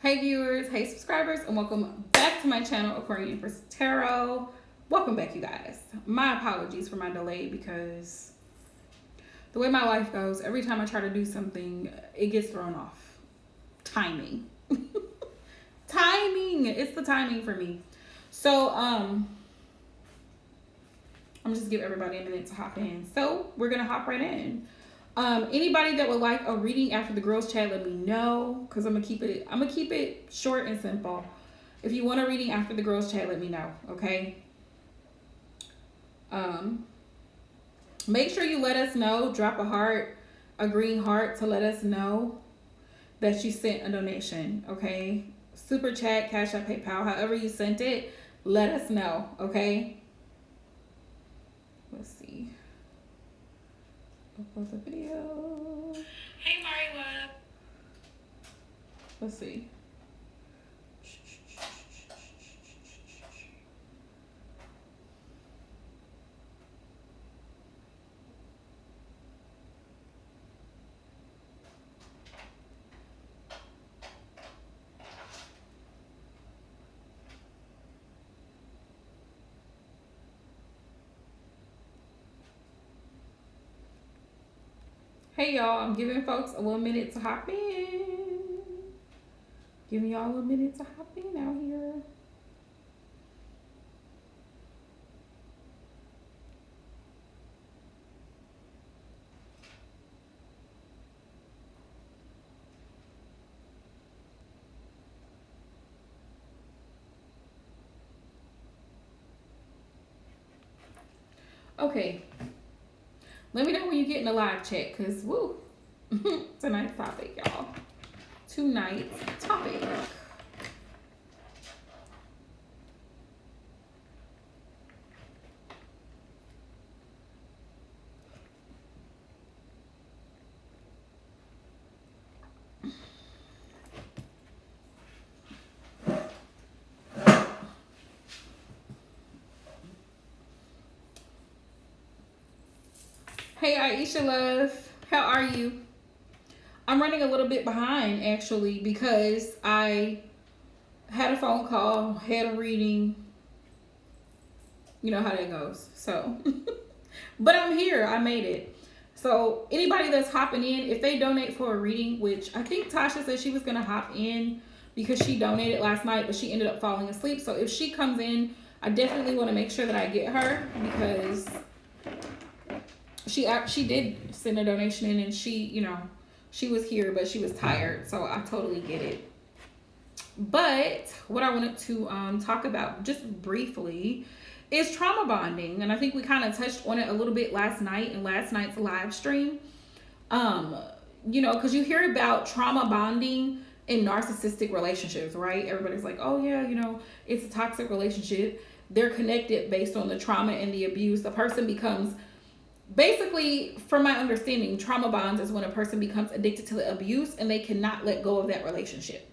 Hey viewers, hey subscribers, and welcome back to my channel, Aquarian Empress Tarot. Welcome back, you guys. My apologies for my delay because the way my life goes, every time I try to do something, it gets thrown off. Timing. Timing. It's the timing for me. So, I'm just give everybody a minute to hop in. So, we're going to hop right in. Anybody that would like a reading after the girls chat, let me know, because I'm gonna keep it short and simple. If you want a reading after the girls chat, let me know, okay? Make sure you let us know. Drop a heart, a green heart, to let us know that you sent a donation, okay? Super chat, Cash App, PayPal, however you sent it, let us know, okay? Let's see. Upload the video. Hey Mariwa. Let's see. Hey y'all, I'm giving folks a little minute to hop in. Giving y'all a minute to hop in out here. Okay. Let me know when you get in the live chat, because woo. Tonight's topic, y'all. Tonight's topic. Hey Aisha love, how are you? I'm running a little bit behind actually because I had a phone call, had a reading. You know how that goes. So, but I'm here. I made it. So anybody that's hopping in, if they donate for a reading, which I think Tasha said she was going to hop in because she donated last night, but she ended up falling asleep. So if she comes in, I definitely want to make sure that I get her because she did send a donation in, and she was here, but she was tired. So I totally get it. But what I wanted to talk about just briefly is trauma bonding, and I think we kind of touched on it a little bit last night in last night's live stream. Because you hear about trauma bonding in narcissistic relationships, right? Everybody's like, oh yeah, it's a toxic relationship. They're connected based on the trauma and the abuse. The person becomes, basically, from my understanding, trauma bonds is when a person becomes addicted to the abuse and they cannot let go of that relationship.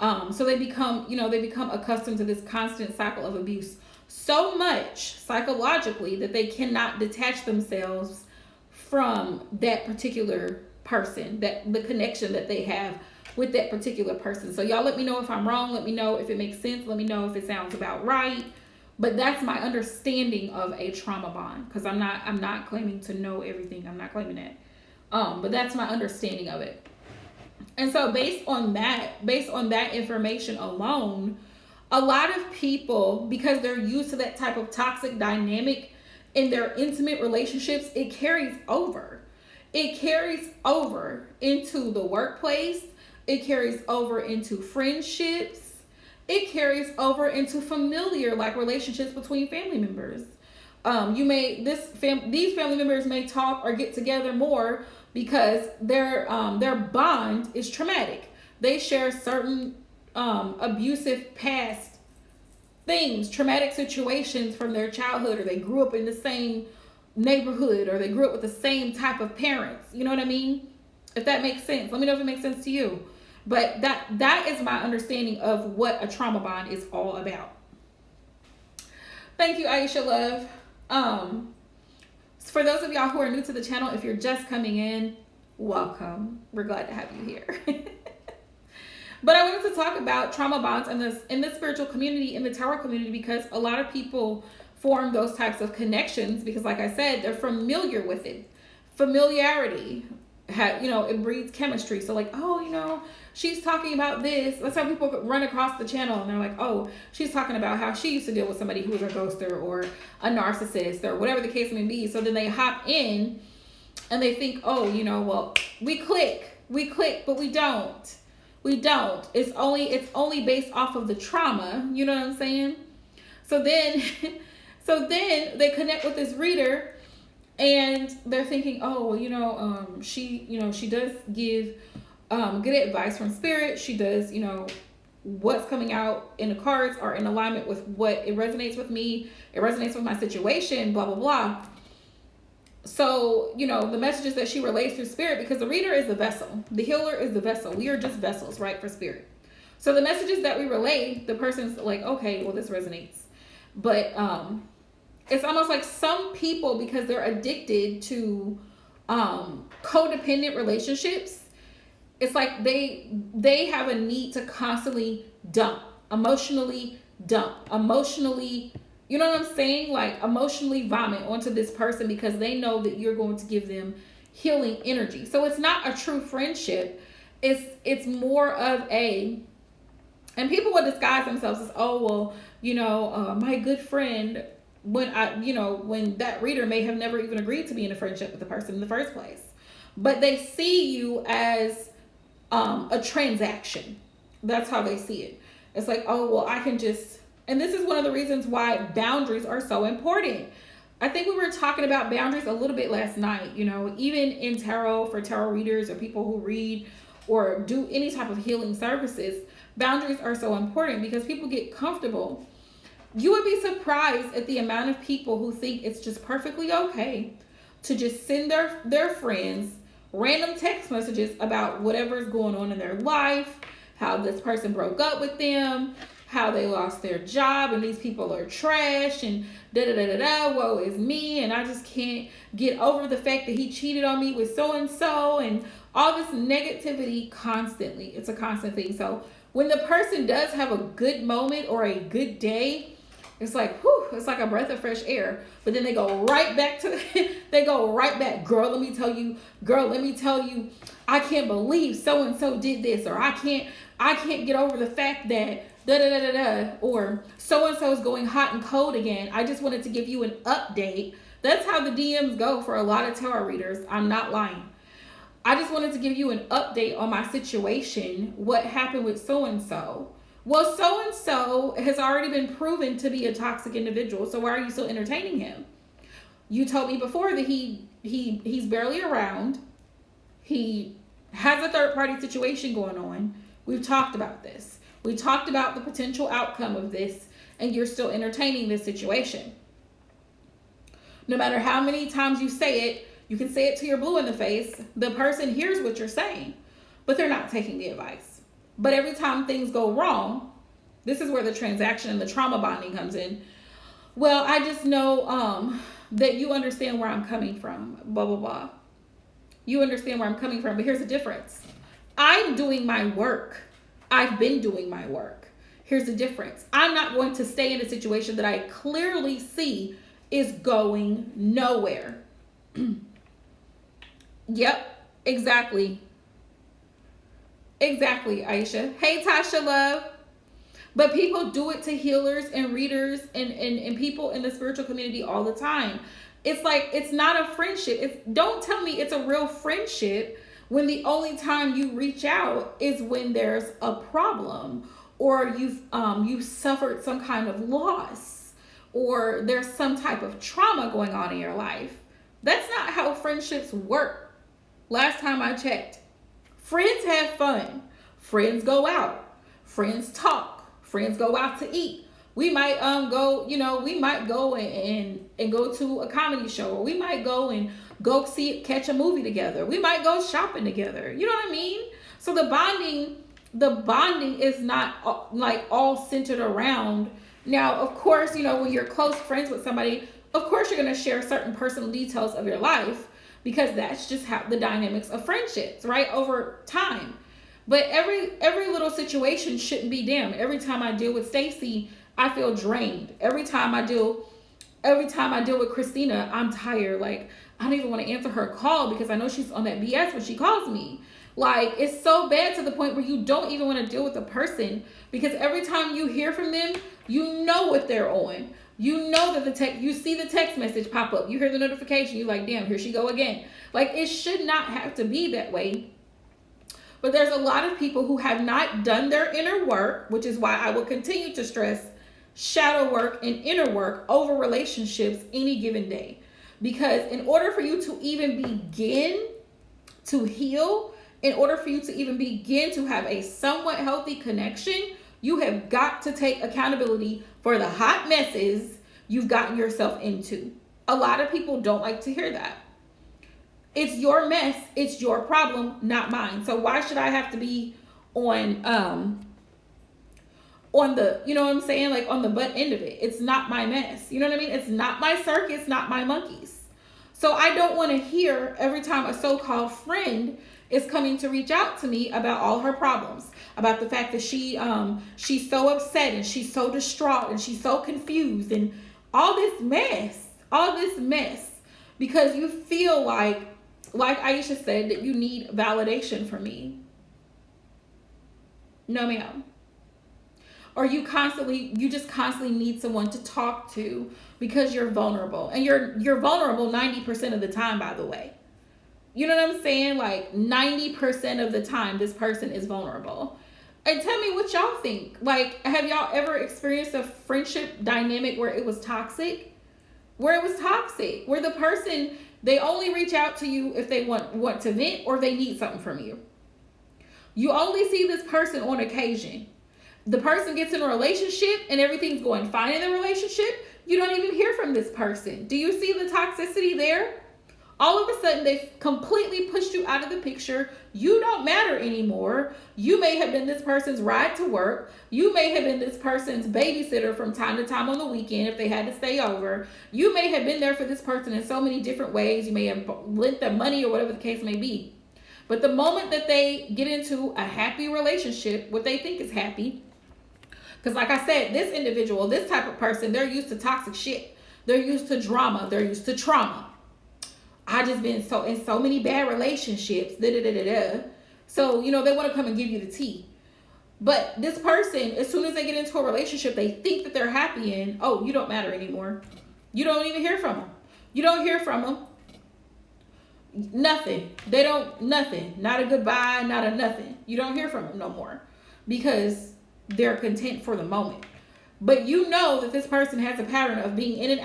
So they become accustomed to this constant cycle of abuse, so much psychologically that they cannot detach themselves from that particular person, that the connection that they have with that particular person. So y'all let me know if I'm wrong. Let me know if it makes sense. Let me know if it sounds about right. But that's my understanding of a trauma bond, because I'm not claiming to know everything. I'm not claiming that. But that's my understanding of it. And so based on that information alone, a lot of people, because they're used to that type of toxic dynamic in their intimate relationships, it carries over. It carries over into the workplace. It carries over into friendships. It carries over into familiar, like, relationships between family members. These family members may talk or get together more because their bond is traumatic. They share certain abusive past things, traumatic situations from their childhood, or they grew up in the same neighborhood, or they grew up with the same type of parents. You know what I mean? If that makes sense. Let me know if it makes sense to you. But that is my understanding of what a trauma bond is all about. Thank you, Aisha love. For those of y'all who are new to the channel, if you're just coming in, welcome. We're glad to have you here. But I wanted to talk about trauma bonds in the spiritual community, in the tarot community, because a lot of people form those types of connections because, like I said, they're familiar with it. Familiarity, it breeds chemistry. So like, oh, she's talking about this. That's how people run across the channel and they're like, oh, she's talking about how she used to deal with somebody who was a ghoster or a narcissist or whatever the case may be. So then they hop in and they think, oh, well, we click, but we don't. We don't. It's only based off of the trauma. You know what I'm saying? So then they connect with this reader and they're thinking, oh, well, she does give good advice from spirit. She does, what's coming out in the cards are in alignment with what it resonates with me. It resonates with my situation, blah, blah, blah. So, the messages that she relays through spirit, because the reader is the vessel. The healer is the vessel. We are just vessels, right, for spirit. So the messages that we relay, the person's like, okay, well, this resonates. But it's almost like some people, because they're addicted to codependent relationships, it's like they have a need to constantly emotionally, you know what I'm saying? Like emotionally vomit onto this person because they know that you're going to give them healing energy. So it's not a true friendship. It's more of and people would disguise themselves as, oh, well, my good friend, when that reader may have never even agreed to be in a friendship with the person in the first place. But they see you as a transaction. That's how they see it. It's like, oh, well, I can just, and this is one of the reasons why boundaries are so important. I think we were talking about boundaries a little bit last night, even in tarot, for tarot readers or people who read or do any type of healing services, boundaries are so important because people get comfortable. You would be surprised at the amount of people who think it's just perfectly okay to just send their friends random text messages about whatever's going on in their life, how this person broke up with them, how they lost their job, and these people are trash, and da-da-da-da-da, woe is me, and I just can't get over the fact that he cheated on me with so-and-so, and all this negativity constantly. It's a constant thing. So when the person does have a good moment or a good day, it's like, whew, it's like a breath of fresh air. But then they go right back girl, let me tell you, I can't believe so-and-so did this, or I can't get over the fact that da-da-da-da-da, or so-and-so is going hot and cold again. I just wanted to give you an update. That's how the DMs go for a lot of tarot readers. I'm not lying. I just wanted to give you an update on my situation. What happened with so-and-so? Well, so-and-so has already been proven to be a toxic individual. So why are you still entertaining him? You told me before that he's barely around. He has a third-party situation going on. We've talked about this. We talked about the potential outcome of this, and you're still entertaining this situation. No matter how many times you say it, you can say it till you're blue in the face. The person hears what you're saying, but they're not taking the advice. But every time things go wrong, this is where the transaction and the trauma bonding comes in. Well, I just know that you understand where I'm coming from, blah, blah, blah. You understand where I'm coming from, but here's the difference. I'm doing my work. I've been doing my work. Here's the difference. I'm not going to stay in a situation that I clearly see is going nowhere. Yep, exactly. Exactly, Aisha. Hey, Tasha Love. But people do it to healers and readers and people in the spiritual community all the time. It's like, it's not a friendship. Don't tell me it's a real friendship when the only time you reach out is when there's a problem, or you've suffered some kind of loss, or there's some type of trauma going on in your life. That's not how friendships work. Last time I checked, friends have fun. Friends go out. Friends talk. Friends go out to eat. We might go and go to a comedy show, or we might go and catch a movie together. We might go shopping together. You know what I mean? So the bonding is not like all centered around. Now, of course, when you're close friends with somebody, of course you're going to share certain personal details of your life, because that's just how the dynamics of friendships, right, over time. But every little situation shouldn't be damn. Every time I deal with Stacy, I feel drained. Every time I deal with Christina, I'm tired. Like, I don't even want to answer her call because I know she's on that BS when she calls me. Like, it's so bad to the point where you don't even want to deal with a person because every time you hear from them, you know what they're on. You know that you see the text message pop up. You hear the notification. You're like, damn, here she go again. Like, it should not have to be that way. But there's a lot of people who have not done their inner work, which is why I will continue to stress shadow work and inner work over relationships any given day. Because in order for you to even begin to heal, in order for you to even begin to have a somewhat healthy connection, you have got to take accountability for the hot messes you've gotten yourself into. A lot of people don't like to hear that. It's your mess, it's your problem, not mine. So why should I have to be on the, you know what I'm saying? Like on the butt end of it. It's not my mess. You know what I mean? It's not my circus, not my monkeys. So I don't want to hear every time a so-called friend is coming to reach out to me about all her problems, about the fact that she's so upset and she's so distraught and she's so confused and all this mess, because you feel like Aisha said, that you need validation from me. No, ma'am. Or you just constantly need someone to talk to because you're vulnerable. And you're vulnerable 90% of the time, by the way. You know what I'm saying? Like 90% of the time, this person is vulnerable. And tell me what y'all think. Like, have y'all ever experienced a friendship dynamic where it was toxic? Where the person, they only reach out to you if they want to vent or they need something from you. You only see this person on occasion. The person gets in a relationship and everything's going fine in the relationship. You don't even hear from this person. Do you see the toxicity there? All of a sudden, they've completely pushed you out of the picture. You don't matter anymore. You may have been this person's ride to work. You may have been this person's babysitter from time to time on the weekend if they had to stay over. You may have been there for this person in so many different ways. You may have lent them money or whatever the case may be. But the moment that they get into a happy relationship, what they think is happy, because like I said, this individual, this type of person, they're used to toxic shit. They're used to drama. They're used to trauma. I just been in so many bad relationships. So, they want to come and give you the tea. But this person, as soon as they get into a relationship they think that they're happy in, oh, you don't matter anymore. You don't even hear from them. You don't hear from them. Nothing. Nothing. Not a goodbye, not a nothing. You don't hear from them no more because they're content for the moment. But you know that this person has a pattern of being in and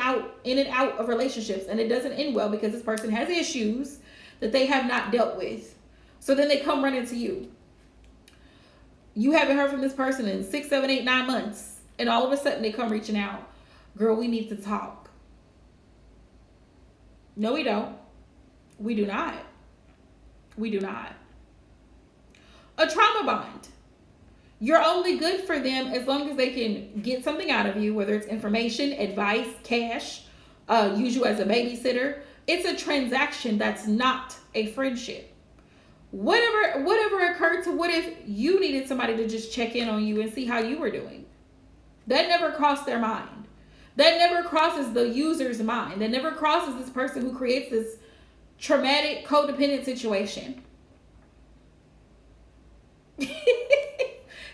out of relationships, and it doesn't end well because this person has issues that they have not dealt with. So then they come running to you. You haven't heard from this person in 6, 7, 8, 9 months, and all of a sudden they come reaching out. Girl, we need to talk. No, we don't. We do not. We do not. A trauma bond. You're only good for them as long as they can get something out of you, whether it's information, advice, cash, use you as a babysitter. It's a transaction. That's not a friendship. Whatever occurred to what if you needed somebody to just check in on you and see how you were doing? That never crossed their mind. That never crosses the user's mind. That never crosses this person who creates this traumatic, codependent situation.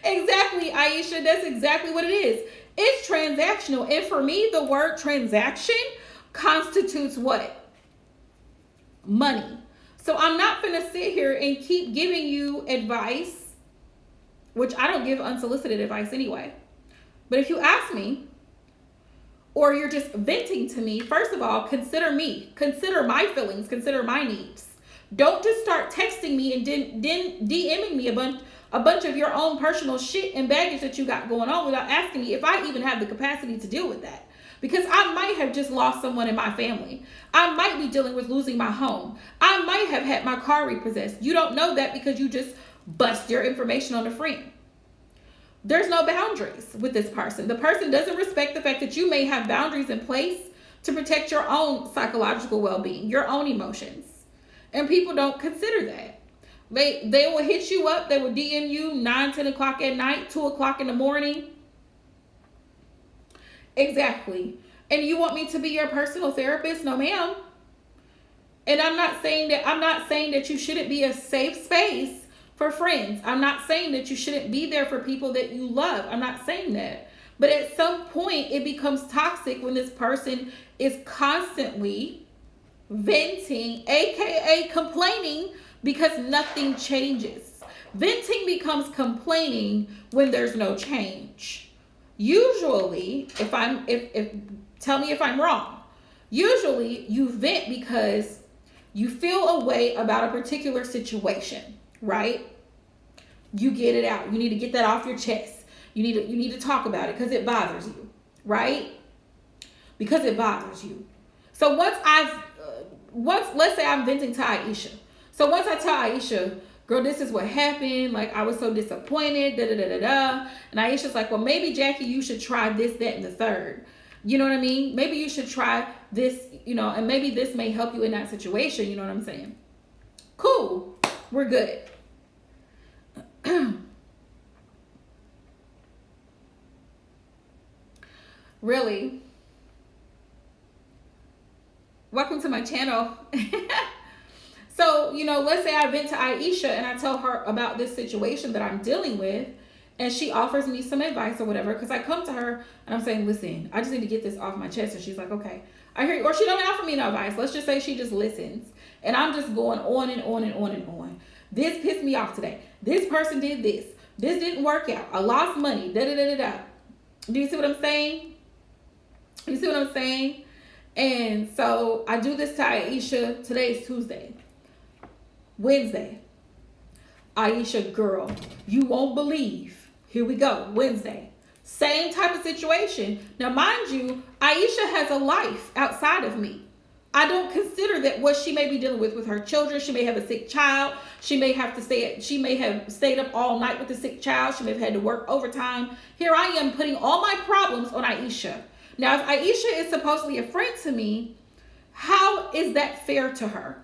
Exactly, Aisha. That's exactly what it is. It's transactional. And for me, the word transaction constitutes what? Money. So I'm not going to sit here and keep giving you advice, which I don't give unsolicited advice anyway. But if you ask me, or you're just venting to me, first of all, consider me. Consider my feelings. Consider my needs. Don't just start texting me and DMing me a bunch of your own personal shit and baggage that you got going on without asking me if I even have the capacity to deal with that. Because I might have just lost someone in my family. I might be dealing with losing my home. I might have had my car repossessed. You don't know that because you just bust your information on a friend. There's no boundaries with this person. The person doesn't respect the fact that you may have boundaries in place to protect your own psychological well-being, your own emotions. And people don't consider that. They will hit you up. They will DM you 9, 10 o'clock at night, 2 o'clock in the morning. Exactly. And you want me to be your personal therapist? No, ma'am. And I'm not saying that you shouldn't be a safe space for friends. I'm not saying that you shouldn't be there for people that you love. I'm not saying that. But at some point it becomes toxic when this person is constantly venting, aka complaining, because nothing changes. Venting becomes complaining when there's no change. Usually, if tell me if I'm wrong. Usually you vent because you feel a way about a particular situation, right? You get it out. You need to get that off your chest. You need to talk about it because it bothers you, right? Because it bothers you. So let's say I'm venting to Aisha. So once I tell Aisha, girl, this is what happened. Like, I was so disappointed, da da da da da. And Aisha's like, well, maybe Jackie, you should try this, that, and the third. You know what I mean? Maybe you should try this, and maybe this may help you in that situation. You know what I'm saying? Cool. We're good. Really? Welcome to my channel. So, let's say I vent to Aisha and I tell her about this situation that I'm dealing with, and she offers me some advice or whatever, because I come to her and I'm saying, listen, I just need to get this off my chest. And she's like, okay, I hear you. Or she don't offer me no advice. Let's just say she just listens. And I'm just going on and on and on and on. This pissed me off today. This person did this. This didn't work out. I lost money. Da da da da da. Do you see what I'm saying? You see what I'm saying? And so I do this to Aisha. Today is Tuesday. Wednesday. Aisha, girl, you won't believe. Here we go. Wednesday. Same type of situation. Now, mind you, Aisha has a life outside of me. I don't consider that what she may be dealing with her children. She may have a sick child. She may have stayed up all night with the sick child. She may have had to work overtime. Here I am putting all my problems on Aisha. Now, if Aisha is supposedly a friend to me, how is that fair to her?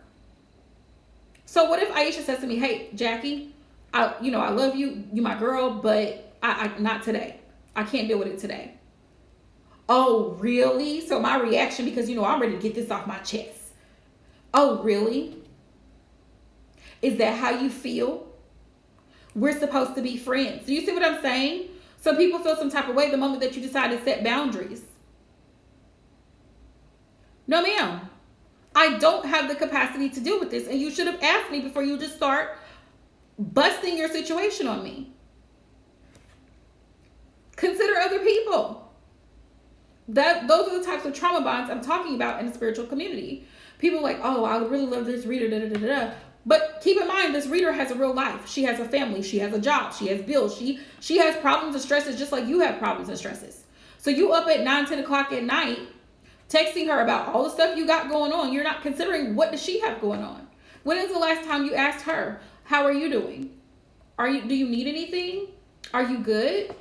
So what if Aisha says to me, hey, Jackie, I love you. You my girl, but I not today. I can't deal with it today. Oh, really? So my reaction, because, I'm ready to get this off my chest. Oh, really? Is that how you feel? We're supposed to be friends. Do you see what I'm saying? So people feel some type of way the moment that you decide to set boundaries. No, ma'am. I don't have the capacity to deal with this. And you should have asked me before you just start busting your situation on me. Consider other people. Those are the types of trauma bonds I'm talking about in the spiritual community. People like, oh, I really love this reader, da da da da. But keep in mind, this reader has a real life. She has a family. She has a job. She has bills. She has problems and stresses just like you have problems and stresses. So you up at 9, 10 o'clock at night, texting her about all the stuff you got going on. You're not considering what does she have going on. When is the last time you asked her, how are you doing? Do you need anything? Are you good?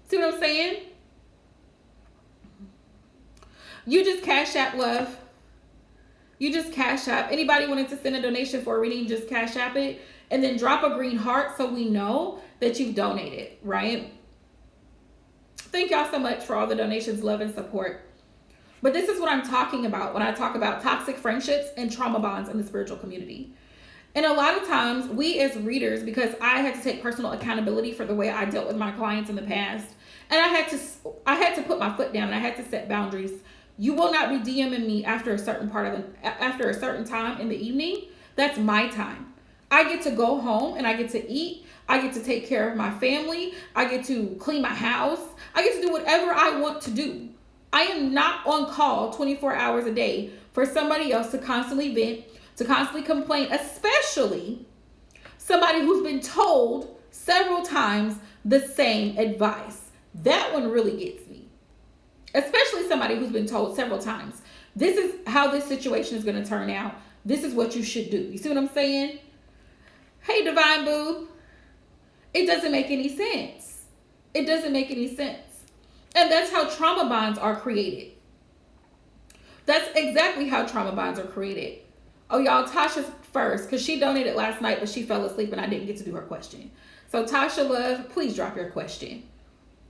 See what I'm saying? You just Cash App, love. You just Cash App. Anybody wanting to send a donation for a reading, just Cash App it. And then drop a green heart so we know that you've donated, right? Thank y'all so much for all the donations, love, and support. But this is what I'm talking about when I talk about toxic friendships and trauma bonds in the spiritual community. And a lot of times we as readers, because I had to take personal accountability for the way I dealt with my clients in the past, and I had to put my foot down and I had to set boundaries. You will not be DMing me after a certain time in the evening. That's my time. I get to go home and I get to eat. I get to take care of my family. I get to clean my house. I get to do whatever I want to do. I am not on call 24 hours a day for somebody else to constantly vent, to constantly complain, especially somebody who's been told several times the same advice. That one really gets me. Especially somebody who's been told several times, this is how this situation is going to turn out. This is what you should do. You see what I'm saying? Hey, Divine Boo. It doesn't make any sense. It doesn't make any sense. And that's how trauma bonds are created. That's exactly how trauma bonds are created. Oh, y'all, Tasha's first because she donated last night, but she fell asleep and I didn't get to do her question. So Tasha Love, please drop your question.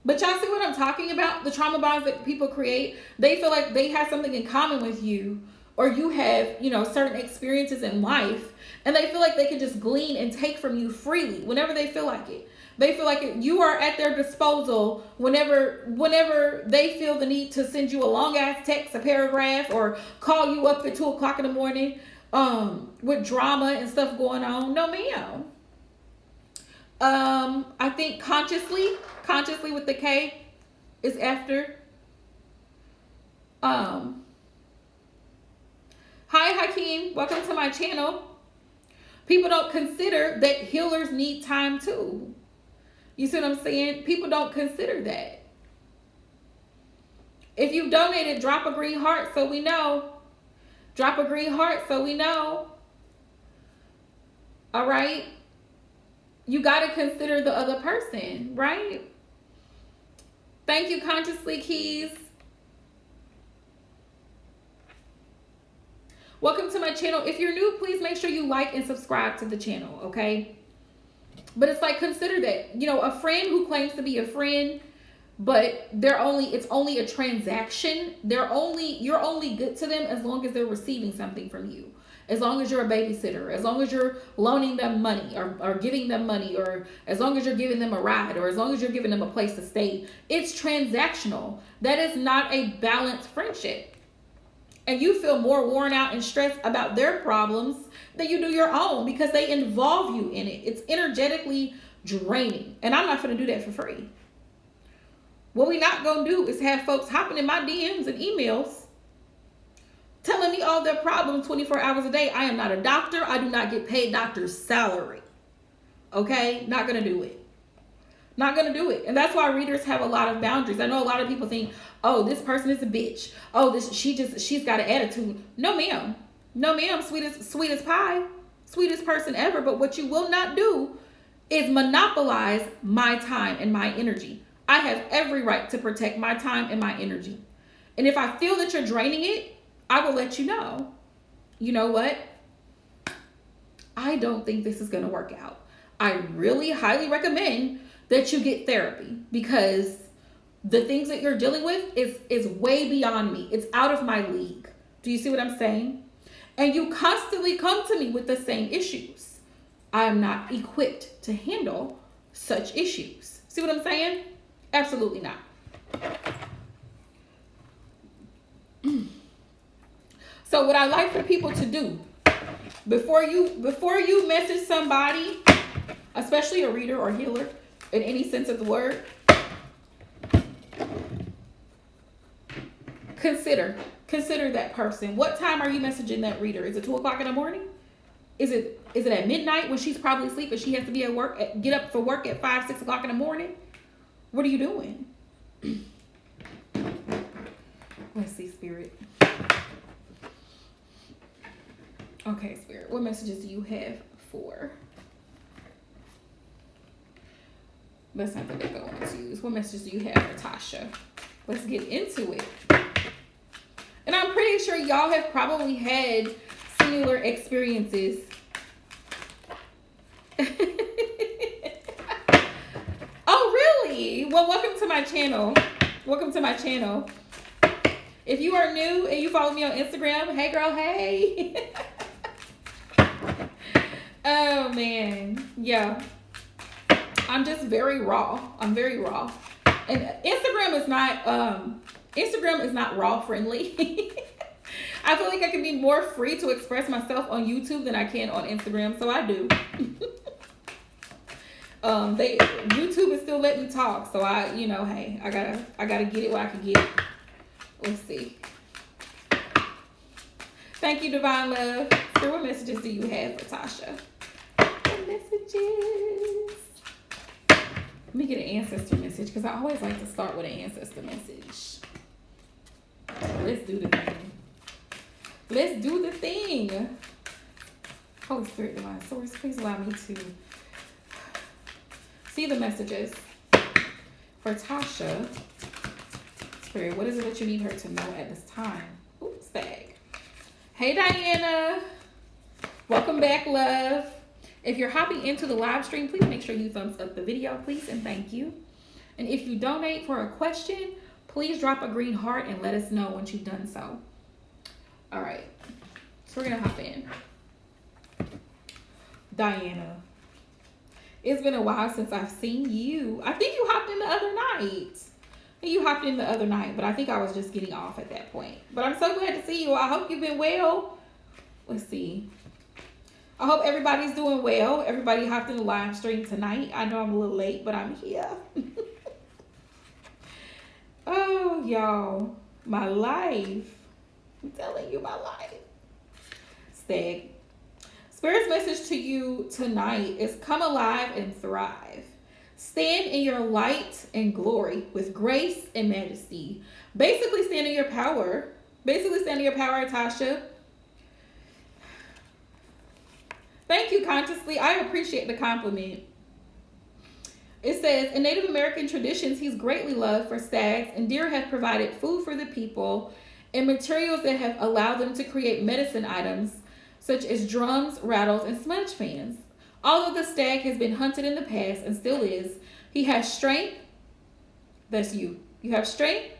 But y'all see what I'm talking about? The trauma bonds that people create, they feel like they have something in common with you, or you have, you know, certain experiences in life, and they feel like they can just glean and take from you freely whenever they feel like it. They feel like you are at their disposal whenever they feel the need to send you a long ass text, a paragraph, or call you up at 2 o'clock in the morning with drama and stuff going on. No, ma'am. I think consciously with the K is after. Hi Hakeem, welcome to my channel. People don't consider that healers need time too. You see what I'm saying? People don't consider that. If you donated, drop a green heart so we know. Drop a green heart so we know. All right? You got to consider the other person, right? Thank you, Consciously Keys. Welcome to my channel. If you're new, please make sure you like and subscribe to the channel, okay? But it's like, consider that, you know, a friend who claims to be a friend, but it's only a transaction. You're only good to them as long as they're receiving something from you. As long as you're a babysitter, as long as you're loaning them money or giving them money, or as long as you're giving them a ride, or as long as you're giving them a place to stay, it's transactional. That is not a balanced friendship. And you feel more worn out and stressed about their problems than you do your own because they involve you in it. It's energetically draining. And I'm not going to do that for free. What we not going to do is have folks hopping in my DMs and emails telling me all their problems 24 hours a day. I am not a doctor. I do not get paid doctor's salary. Okay? Not going to do it. Not going to do it. And that's why readers have a lot of boundaries. I know a lot of people think, oh, this person is a bitch. Oh, she's got an attitude. No, ma'am. No, ma'am. Sweetest pie. Sweetest person ever. But what you will not do is monopolize my time and my energy. I have every right to protect my time and my energy. And if I feel that you're draining it, I will let you know. You know what? I don't think this is going to work out. I really highly recommend that you get therapy because the things that you're dealing with is way beyond me. It's out of my league. Do you see what I'm saying? And you constantly come to me with the same issues. I am not equipped to handle such issues. See what I'm saying? Absolutely not. So what I like for people to do before you message somebody, especially a reader or healer in any sense of the word, consider that person. What time are you messaging that reader? Is it 2 o'clock in the morning? Is it at midnight when she's probably asleep and she has to be at work, get up for work at 5, 6 o'clock in the morning? What are you doing? Let's see, Spirit. Okay, Spirit, what messages do you have for? That's not the deck I want to use. What messages do you have for Tasha? Let's get into it. And I'm pretty sure y'all have probably had similar experiences. Oh, really? Well, welcome to my channel. Welcome to my channel. If you are new and you follow me on Instagram, hey girl, hey. Oh man, yeah. I'm just very raw. I'm very raw. And Instagram is not raw friendly. I feel like I can be more free to express myself on YouTube than I can on Instagram, so I do. YouTube is still letting me talk, so hey, I gotta get it where I can get it. Let's see. Thank you, Divine Love. So what messages do you have for Tasha? What messages? Let me get an ancestor message because I always like to start with an ancestor message. Let's do the thing. Let's do the thing. Holy Spirit, Divine Source, please allow me to see the messages for Tasha. Spirit, what is it that you need her to know at this time? Oops, bag. Hey, Diana. Welcome back, love. If you're hopping into the live stream, please make sure you thumbs up the video, please, and thank you. And if you donate for a question, please drop a green heart and let us know once you've done so. All right, so we're gonna hop in. Diana, it's been a while since I've seen you. I think you hopped in the other night. But I think I was just getting off at that point. But I'm so glad to see you. I hope you've been well. Let's see. I hope everybody's doing well. Everybody hopped in the live stream tonight. I know I'm a little late, but I'm here. Oh, y'all. My life. I'm telling you, my life. Stag. Spirit's message to you tonight is come alive and thrive. Stand in your light and glory with grace and majesty. Basically, stand in your power. Tasha. Thank you, Consciously. I appreciate the compliment. It says, in Native American traditions, he's greatly loved for stags, and deer have provided food for the people and materials that have allowed them to create medicine items such as drums, rattles, and smudge fans. Although the stag has been hunted in the past and still is, he has strength. That's you. You have strength,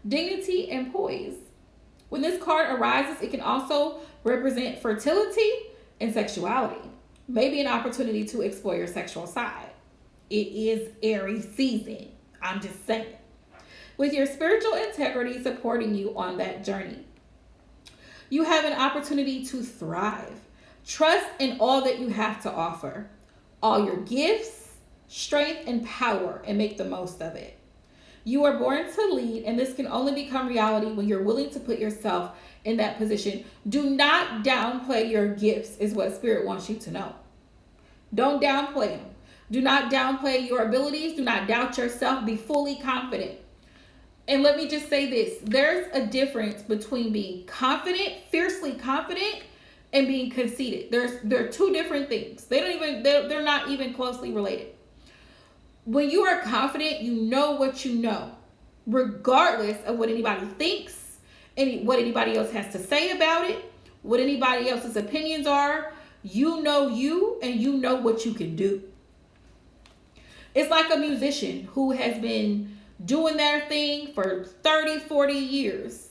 dignity, and poise. When this card arises, it can also represent fertility and sexuality. Maybe an opportunity to explore your sexual side. It is Aries season. I'm just saying. With your spiritual integrity supporting you on that journey. You have an opportunity to thrive. Trust in all that you have to offer. All your gifts, strength, and power, and make the most of it. You are born to lead, and this can only become reality when you're willing to put yourself in that position. Do not downplay your gifts, is what Spirit wants you to know. Don't downplay them. Do not downplay your abilities. Do not doubt yourself. Be fully confident. And let me just say this. There's a difference between being confident, fiercely confident, and being conceited. They're two different things. They're not even closely related. When you are confident, you know what you know, regardless of what anybody thinks, what anybody else has to say about it, what anybody else's opinions are. You know you, and you know what you can do. It's like a musician who has been doing their thing for 30, 40 years.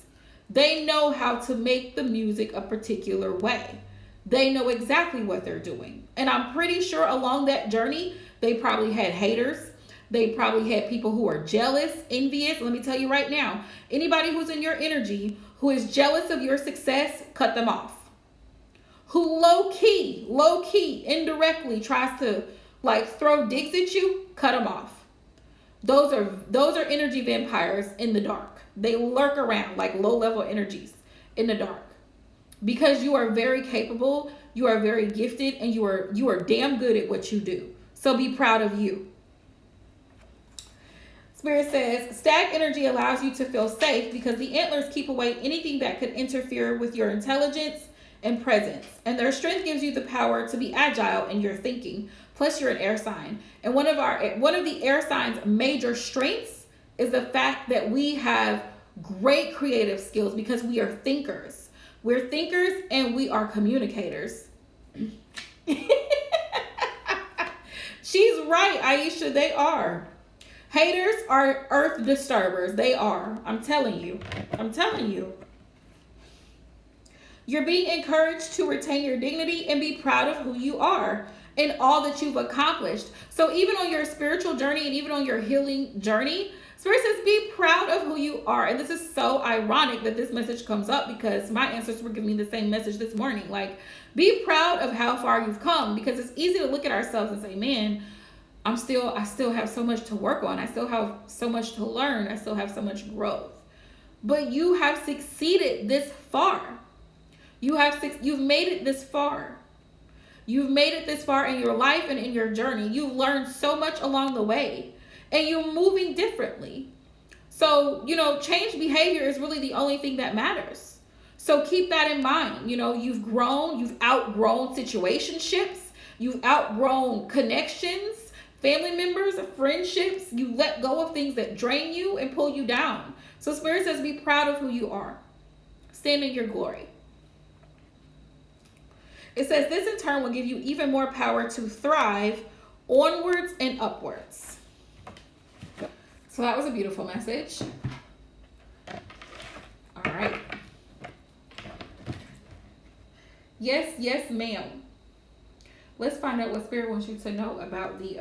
They know how to make the music a particular way. They know exactly what they're doing. And I'm pretty sure along that journey, they probably had haters. They probably had people who are jealous, envious. Let me tell you right now, anybody who's in your energy, who is jealous of your success, cut them off. Who low key, indirectly tries to throw digs at you, cut them off. Those are energy vampires in the dark. They lurk around like low-level energies in the dark. Because you are very capable, you are very gifted, and you are damn good at what you do. So be proud of you. Spirit says, stag energy allows you to feel safe because the antlers keep away anything that could interfere with your intelligence and presence. And their strength gives you the power to be agile in your thinking. Plus, you're an air sign. And one of the air signs' major strengths is the fact that we have great creative skills because we are thinkers. We're thinkers and we are communicators. She's right, Aisha. They are. Haters are earth disturbers. They are. I'm telling you. You're being encouraged to retain your dignity and be proud of who you are and all that you've accomplished. So even on your spiritual journey and even on your healing journey, Spirit says be proud of who you are. And this is so ironic that this message comes up because my ancestors were giving me the same message this morning. Be proud of how far you've come, because it's easy to look at ourselves and say, man, I still have so much to work on. I still have so much to learn. I still have so much growth. But you have succeeded this far. You've made it this far. You've made it this far in your life and in your journey. You've learned so much along the way, and you're moving differently. So, change behavior is really the only thing that matters. So keep that in mind. You've outgrown situationships. You've outgrown connections. Family members, friendships. You let go of things that drain you and pull you down. So Spirit says be proud of who you are. Stand in your glory. It says this in turn will give you even more power to thrive onwards and upwards. So that was a beautiful message. All right. Yes, yes, ma'am. Let's find out what Spirit wants you to know about the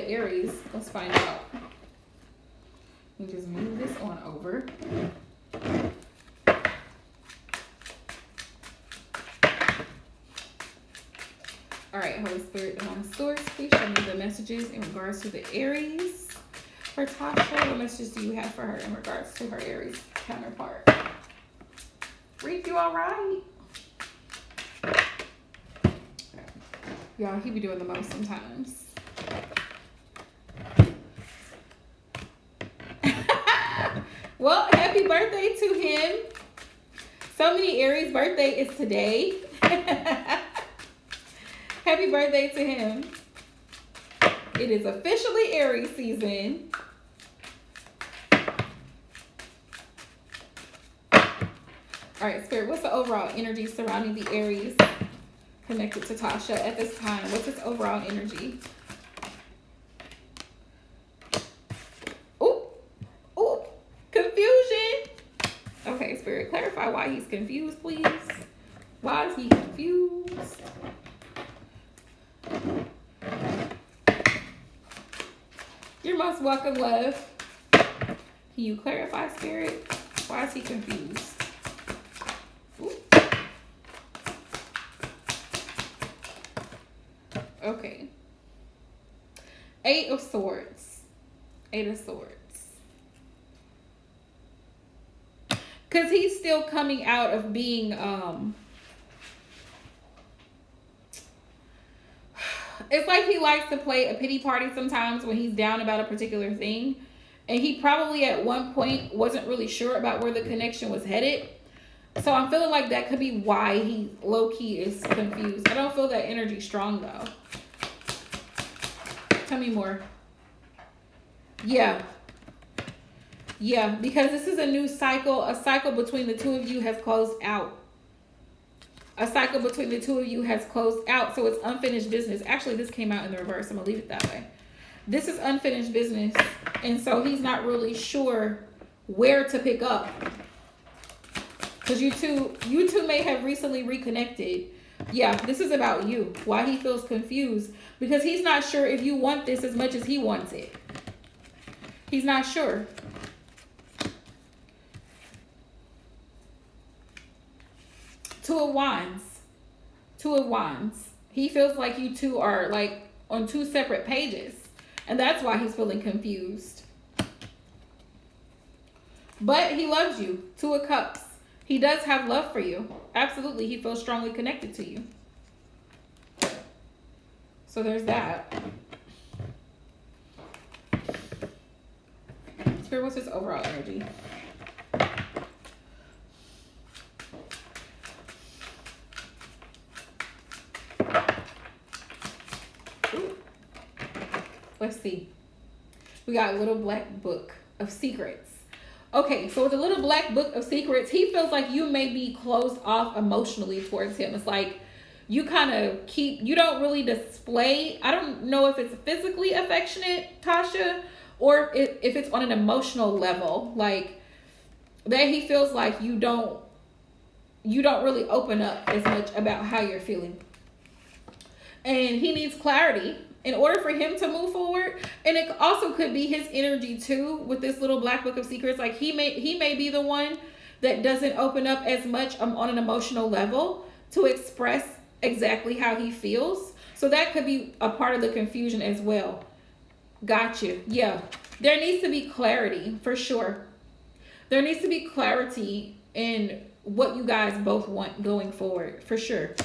Aries. Let's find out. Let me just move this on over. All right, Holy Spirit, Divine Source, please show me the messages in regards to the Aries. For Tasha, what messages do you have for her in regards to her Aries counterpart? Reef, you all right? Y'all, he be doing the most sometimes. Well, happy birthday to him. So many Aries birthday is today. Happy birthday to him. It is officially Aries season. All right, Spirit, what's the overall energy surrounding the Aries connected to Tasha at this time? What's its overall energy? Ooh, confusion. Okay, Spirit, clarify why he's confused, please. Why is he confused? You're most welcome, love. Can you clarify, Spirit? Why is he confused? Ooh. Okay. Eight of Swords. Eight of Swords. Because he's still coming out of being, it's like he likes to play a pity party sometimes when he's down about a particular thing. And he probably at one point wasn't really sure about where the connection was headed. So I'm feeling like that could be why he low-key is confused. I don't feel that energy strong though. Tell me more. Yeah. Yeah, because this is a new cycle. A cycle between the two of you has closed out. A cycle between the two of you has closed out. So it's unfinished business. Actually, this came out in the reverse. I'm going to leave it that way. This is unfinished business. And so he's not really sure where to pick up. Because you two may have recently reconnected. Yeah, this is about you. Why he feels confused. Because he's not sure if you want this as much as he wants it. He's not sure. Two of Wands. Two of Wands. He feels like you two are like on two separate pages. And that's why he's feeling confused. But he loves you. Two of Cups. He does have love for you. Absolutely. He feels strongly connected to you. So there's that. Spirit, what's his overall energy? Ooh. Let's see. We got a little black book of secrets. Okay, so with the little black book of secrets, he feels like you may be closed off emotionally towards him. It's like you kind of you don't really display. I don't know if it's physically affectionate, Tasha, or if it's on an emotional level. Like that he feels like you don't really open up as much about how you're feeling. And he needs clarity in order for him to move forward. And it also could be his energy too with this little black book of secrets. Like he may be the one that doesn't open up as much on an emotional level to express exactly how he feels. So that could be a part of the confusion as well. Gotcha. Yeah. There needs to be clarity for sure. There needs to be clarity in what you guys both want going forward for sure.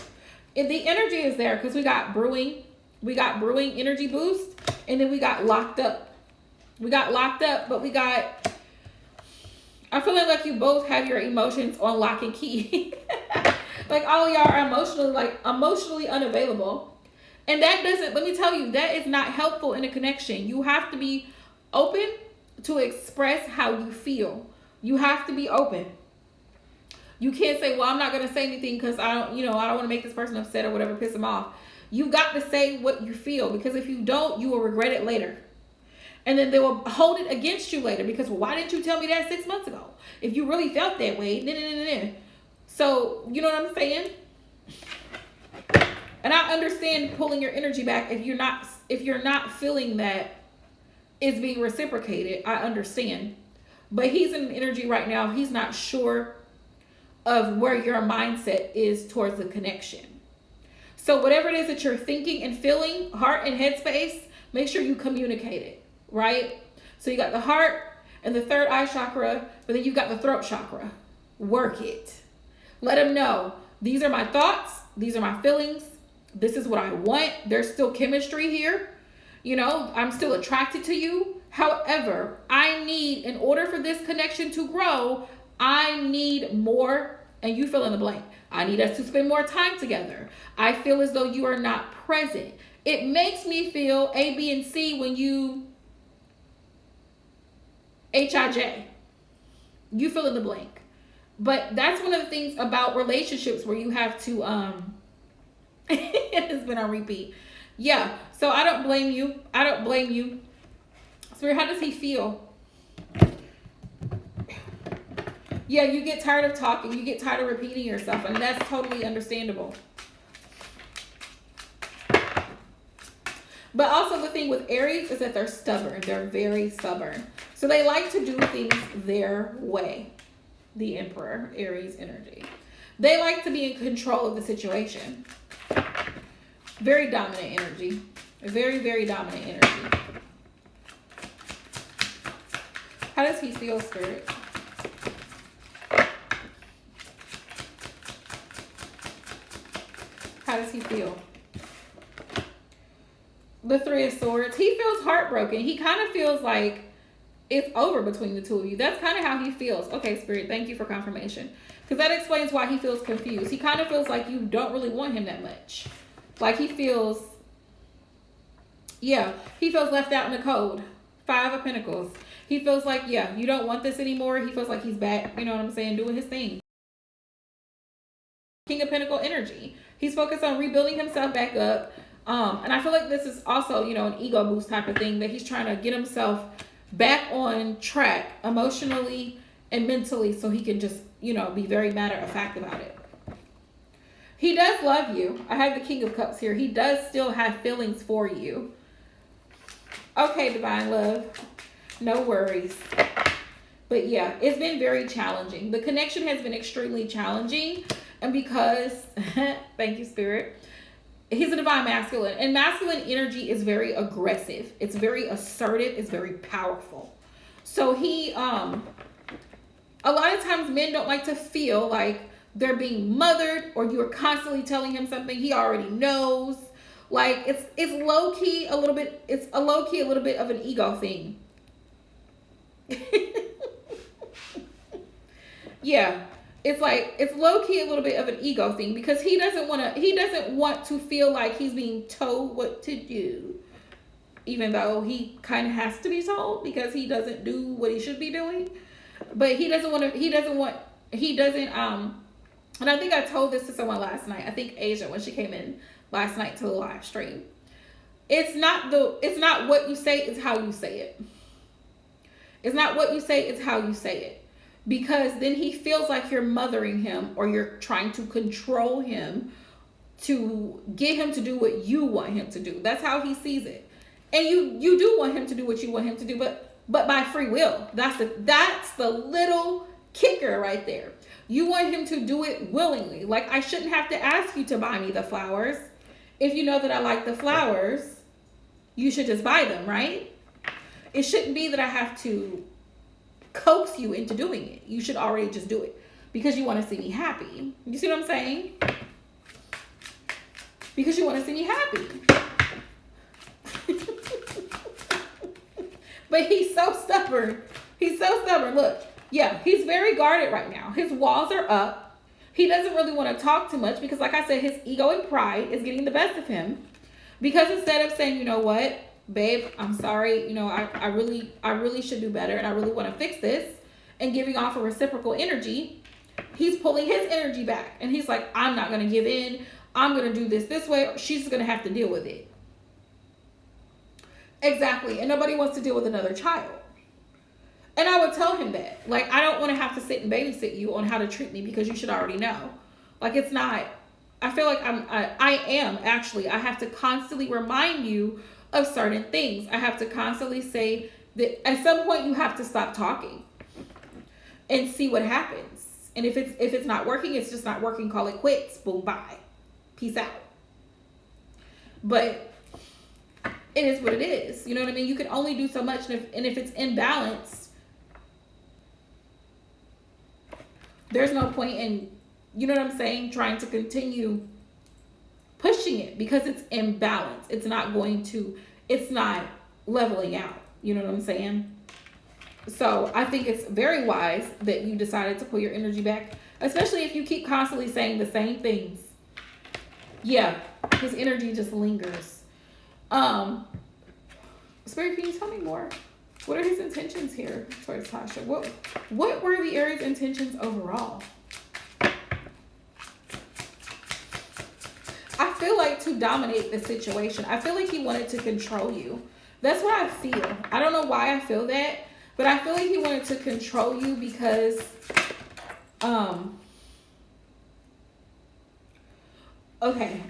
And the energy is there because we got brewing energy boost, and then we got locked up. But I'm feeling like you both have your emotions on lock and key. Like all of y'all are emotionally unavailable. And that doesn't, let me tell you, that is not helpful in a connection. You have to be open to express how you feel. You have to be open. You can't say, well, I'm not going to say anything because I don't, I don't want to make this person upset or whatever, piss them off. You got to say what you feel, because if you don't, you will regret it later. And then they will hold it against you later because, well, why didn't you tell me that 6 months ago? If you really felt that way. So, you know what I'm saying? And I understand pulling your energy back if you're not feeling that it's being reciprocated. I understand. But he's in energy right now. He's not sure of where your mindset is towards the connection. So whatever it is that you're thinking and feeling, heart and head space, make sure you communicate it, right? So you got the heart and the third eye chakra, but then you've got the throat chakra. Work it. Let him know, these are my thoughts. These are my feelings. This is what I want. There's still chemistry here. I'm still attracted to you. However, in order for this connection to grow, I need more, and you fill in the blank. I need us to spend more time together. I feel as though you are not present. It makes me feel A, B, and C when you HIJ. You fill in the blank. But that's one of the things about relationships where you have to, it has been on repeat. Yeah, so I don't blame you. Spirit, how does he feel? Yeah, you get tired of talking. You get tired of repeating yourself, and that's totally understandable. But also the thing with Aries is that they're stubborn. They're very stubborn. So they like to do things their way. The Emperor, Aries energy. They like to be in control of the situation. Very dominant energy. Very, very dominant energy. How does he feel, Spirit? How does he feel? The Three of Swords. He feels heartbroken. He kind of feels like it's over between the two of you. That's kind of how he feels. Okay, Spirit, thank you for confirmation. Because that explains why he feels confused. He kind of feels like you don't really want him that much. Like he feels left out in the cold. Five of Pentacles. He feels like, you don't want this anymore. He feels like he's back, you know what I'm saying, doing his thing. King of Pentacle energy. He's focused on rebuilding himself back up. And I feel like this is also, an ego boost type of thing, that he's trying to get himself back on track emotionally and mentally so he can just, be very matter of fact about it. He does love you. I have the King of Cups here. He does still have feelings for you. Okay, Divine Love. No worries. But it's been very challenging. The connection has been extremely challenging. And because, thank you, Spirit, he's a divine masculine. And masculine energy is very aggressive. It's very assertive. It's very powerful. So he, a lot of times men don't like to feel like they're being mothered, or you're constantly telling him something he already knows. Like it's low key a little bit. It's a low key a little bit of an ego thing. It's like it's low key a little bit of an ego thing, because he doesn't want to feel like he's being told what to do, even though he kind of has to be told because he doesn't do what he should be doing. But he doesn't. And I think I told this to someone last night. I think Asia, when she came in last night to the live stream. It's not what you say, it's how you say it. It's not what you say, it's how you say it. Because then he feels like you're mothering him, or you're trying to control him to get him to do what you want him to do. That's how he sees it. And you do want him to do what you want him to do, but by free will. That's the little kicker right there. You want him to do it willingly. Like, I shouldn't have to ask you to buy me the flowers. If you know that I like the flowers, you should just buy them, right? It shouldn't be that I have to coax you into doing it. You should already just do it because you want to see me happy. You see what I'm saying? Because you want to see me happy. But he's so stubborn. Look, he's very guarded right now. His walls are up. He doesn't really want to talk too much because, like I said, his ego and pride is getting the best of him. Because instead of saying, you know what, babe, I'm sorry, I really should do better, and I really want to fix this, and giving off a reciprocal energy, he's pulling his energy back. And he's like, I'm not going to give in. I'm going to do this way. She's going to have to deal with it. Exactly. And nobody wants to deal with another child. And I would tell him that. Like, I don't want to have to sit and babysit you on how to treat me because you should already know. Like, it's not. I feel like I am actually. I have to constantly remind you of certain things. I have to constantly say that at some point you have to stop talking and see what happens. And if it's not working, it's just not working. Call it quits. Boom, bye. Peace out. But it is what it is. You know what I mean? You can only do so much. And if it's imbalanced, there's no point in, you know what I'm saying, trying to continue pushing it because it's imbalanced. It's not leveling out. You know what I'm saying? So I think it's very wise that you decided to pull your energy back, especially if you keep constantly saying the same things. Yeah, his energy just lingers. Spirit, can you tell me more? What are his intentions here towards Tasha? What were the Aries' intentions overall? I feel like to dominate the situation. I feel like he wanted to control you. That's what I feel. I don't know why I feel that, but I feel like he wanted to control you because okay.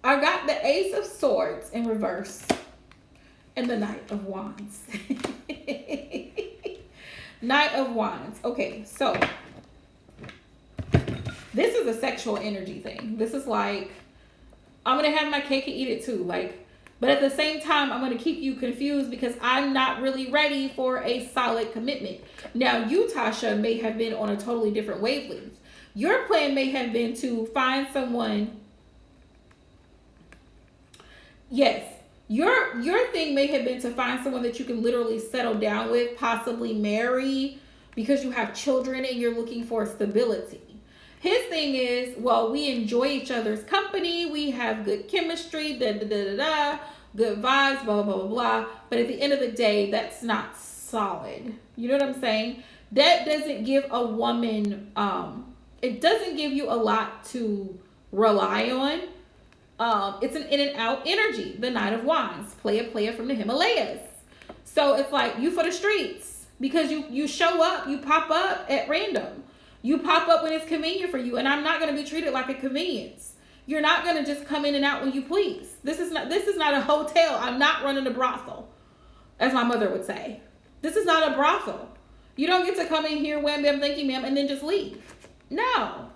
I got the Ace of Swords in reverse and the Knight of Wands. Knight of Wands. Okay, so this is a sexual energy thing. This is like, I'm going to have my cake and eat it too. Like, but at the same time, I'm going to keep you confused because I'm not really ready for a solid commitment. Now, you, Tasha, may have been on a totally different wavelength. Your plan may have been to find someone. Yes, your thing may have been to find someone that you can literally settle down with, possibly marry, because you have children and you're looking for stability. His thing is, well, we enjoy each other's company, we have good chemistry, good vibes, blah, blah, blah, blah. But at the end of the day, that's not solid. You know what I'm saying? That doesn't give a woman, it doesn't give you a lot to rely on. It's an in and out energy. The Knight of Wands, player from the Himalayas. So it's like you for the streets because you show up, you pop up at random. You pop up when it's convenient for you, and I'm not going to be treated like a convenience. You're not going to just come in and out when you please. This is not a hotel. I'm not running a brothel, as my mother would say. This is not a brothel. You don't get to come in here, wham, bam, thank you, ma'am, and then just leave. No.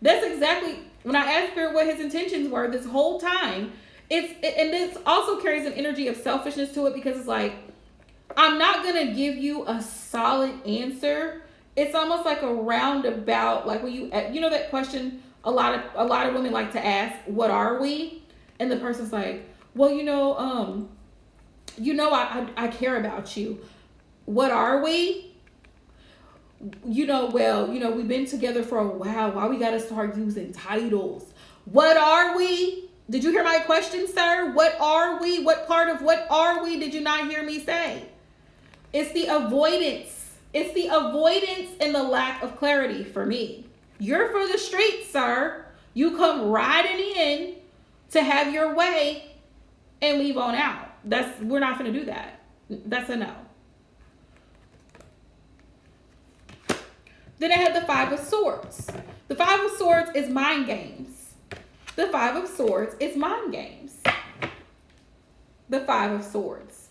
That's exactly, when I asked her what his intentions were this whole time, and this also carries an energy of selfishness to it because it's like, I'm not going to give you a solid answer. It's almost like a roundabout, like when you know that question a lot of women like to ask, what are we? And the person's like, well, I care about you. What are we? We've been together for a while. Why we got to start using titles? What are we? Did you hear my question, sir? What are we? What part of what are we did you not hear me say? It's the avoidance. It's the avoidance and the lack of clarity for me. You're for the streets, sir. You come riding in to have your way and leave on out. We're not going to do that. That's a no. Then I had the Five of Swords. The Five of Swords is mind games. The Five of Swords is mind games. The Five of Swords.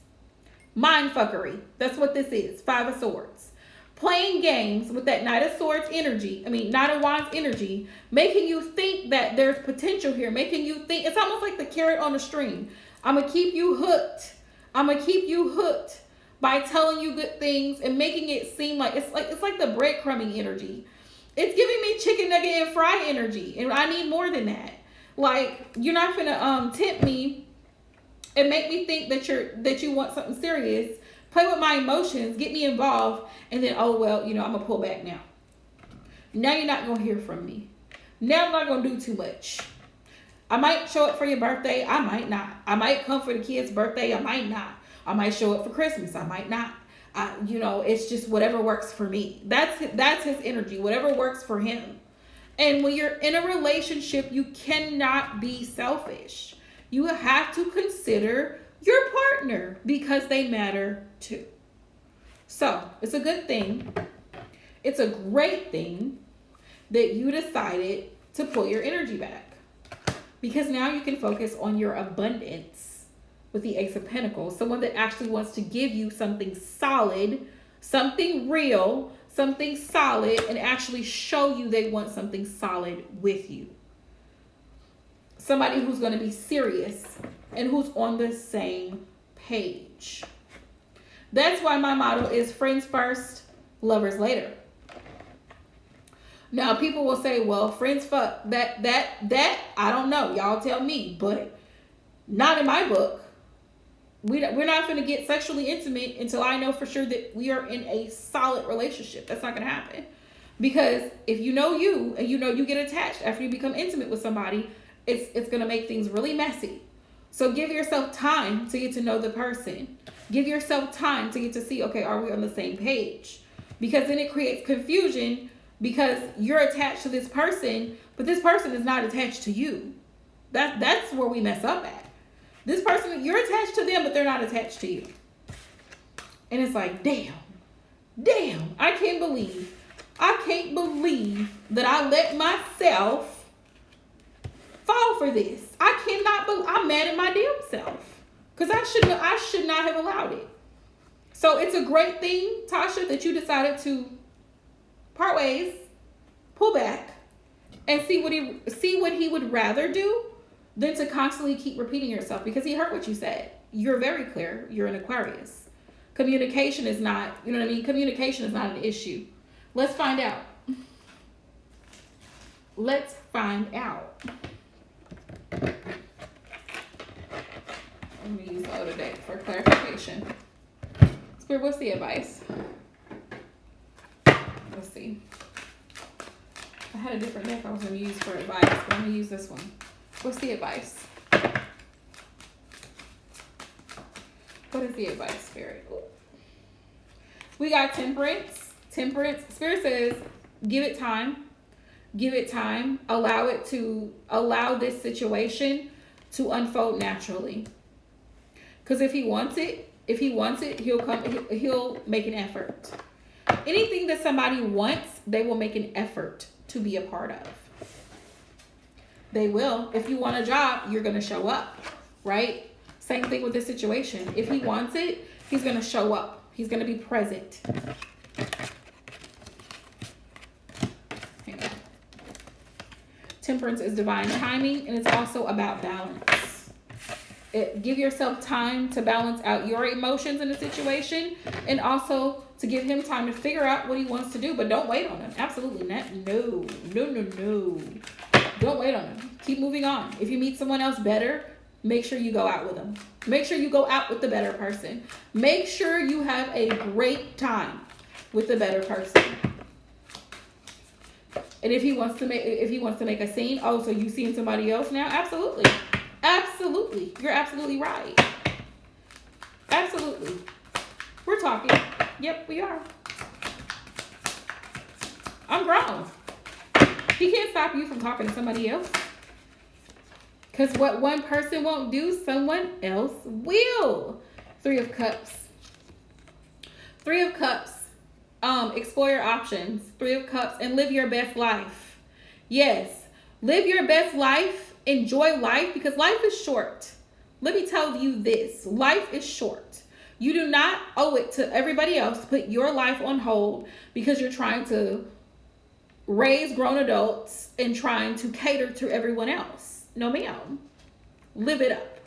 Mind fuckery. That's what this is. Five of Swords. Playing games with that Knight of Wands energy, making you think that there's potential here, making you think, it's almost like the carrot on the string. I'm going to keep you hooked. I'm going to keep you hooked by telling you good things and making it seem like it's like the breadcrumbing energy. It's giving me chicken nugget and fry energy, and I need more than that. Like, you're not gonna tempt me and make me think that you want something serious. Play with my emotions, get me involved, and then, I'm gonna pull back now. Now you're not gonna hear from me. Now I'm not gonna do too much. I might show up for your birthday, I might not. I might come for the kid's birthday, I might not. I might show up for Christmas. I might not. It's just whatever works for me. That's his energy. Whatever works for him. And when you're in a relationship, you cannot be selfish. You have to consider your partner because they matter too. So it's a good thing. It's a great thing that you decided to pull your energy back, because now you can focus on your abundance with the Ace of Pentacles. Someone that actually wants to give you something solid, something real, something solid, and actually show you they want something solid with you. Somebody who's going to be serious and who's on the same page. That's why my motto is friends first, lovers later. Now, people will say, well, friends fuck. That, I don't know. Y'all tell me. But not in my book. We're not going to get sexually intimate until I know for sure that we are in a solid relationship. That's not going to happen. Because if you know you, and you get attached after you become intimate with somebody, it's going to make things really messy. So give yourself time to get to know the person. Give yourself time to get to see, okay, are we on the same page? Because then it creates confusion, because you're attached to this person, but this person is not attached to you. That's where we mess up at. This person, you're attached to them, but they're not attached to you. And it's like, damn, I can't believe that I let myself fall for this. I'm mad at my damn self. Because I should not have allowed it. So it's a great thing, Tasha, that you decided to part ways, pull back, and see what he would rather do than to constantly keep repeating yourself, because he heard what you said. You're very clear. You're an Aquarius. Communication is not, Communication is not an issue. Let's find out. Let me use the other deck for clarification. Spirit, what's the advice? Let's see. I had a different deck I was going to use for advice, but I'm going to use this one. What's the advice? What is the advice, Spirit? Ooh. We got Temperance. Spirit says, give it time. Give it time. Allow this situation to unfold naturally. Because if he wants it, he'll make an effort. Anything that somebody wants, they will make an effort to be a part of. They will. If you want a job, you're going to show up, right? Same thing with this situation. If he wants it, he's going to show up. He's going to be present. Hang on. Temperance is divine timing, and it's also about balance. Give yourself time to balance out your emotions in the situation, and also to give him time to figure out what he wants to do. But don't wait on him. Absolutely not. No. Don't wait on him. Keep moving on. If you meet someone else better, make sure you go out with them. Make sure you go out with the better person. Make sure you have a great time with the better person. And if he wants to make a scene, oh, so you seeing somebody else now? Absolutely. Absolutely. You're absolutely right. Absolutely. We're talking. Yep, we are. I'm grown. He can't stop you from talking to somebody else. Because what one person won't do, someone else will. 3 of Cups. 3 of Cups. Explore your options. 3 of Cups. And live your best life. Yes. Live your best life. Enjoy life, because life is short. Let me tell you this. Life is short. You do not owe it to everybody else to put your life on hold because you're trying to raise grown adults and trying to cater to everyone else. No, ma'am. Live it up.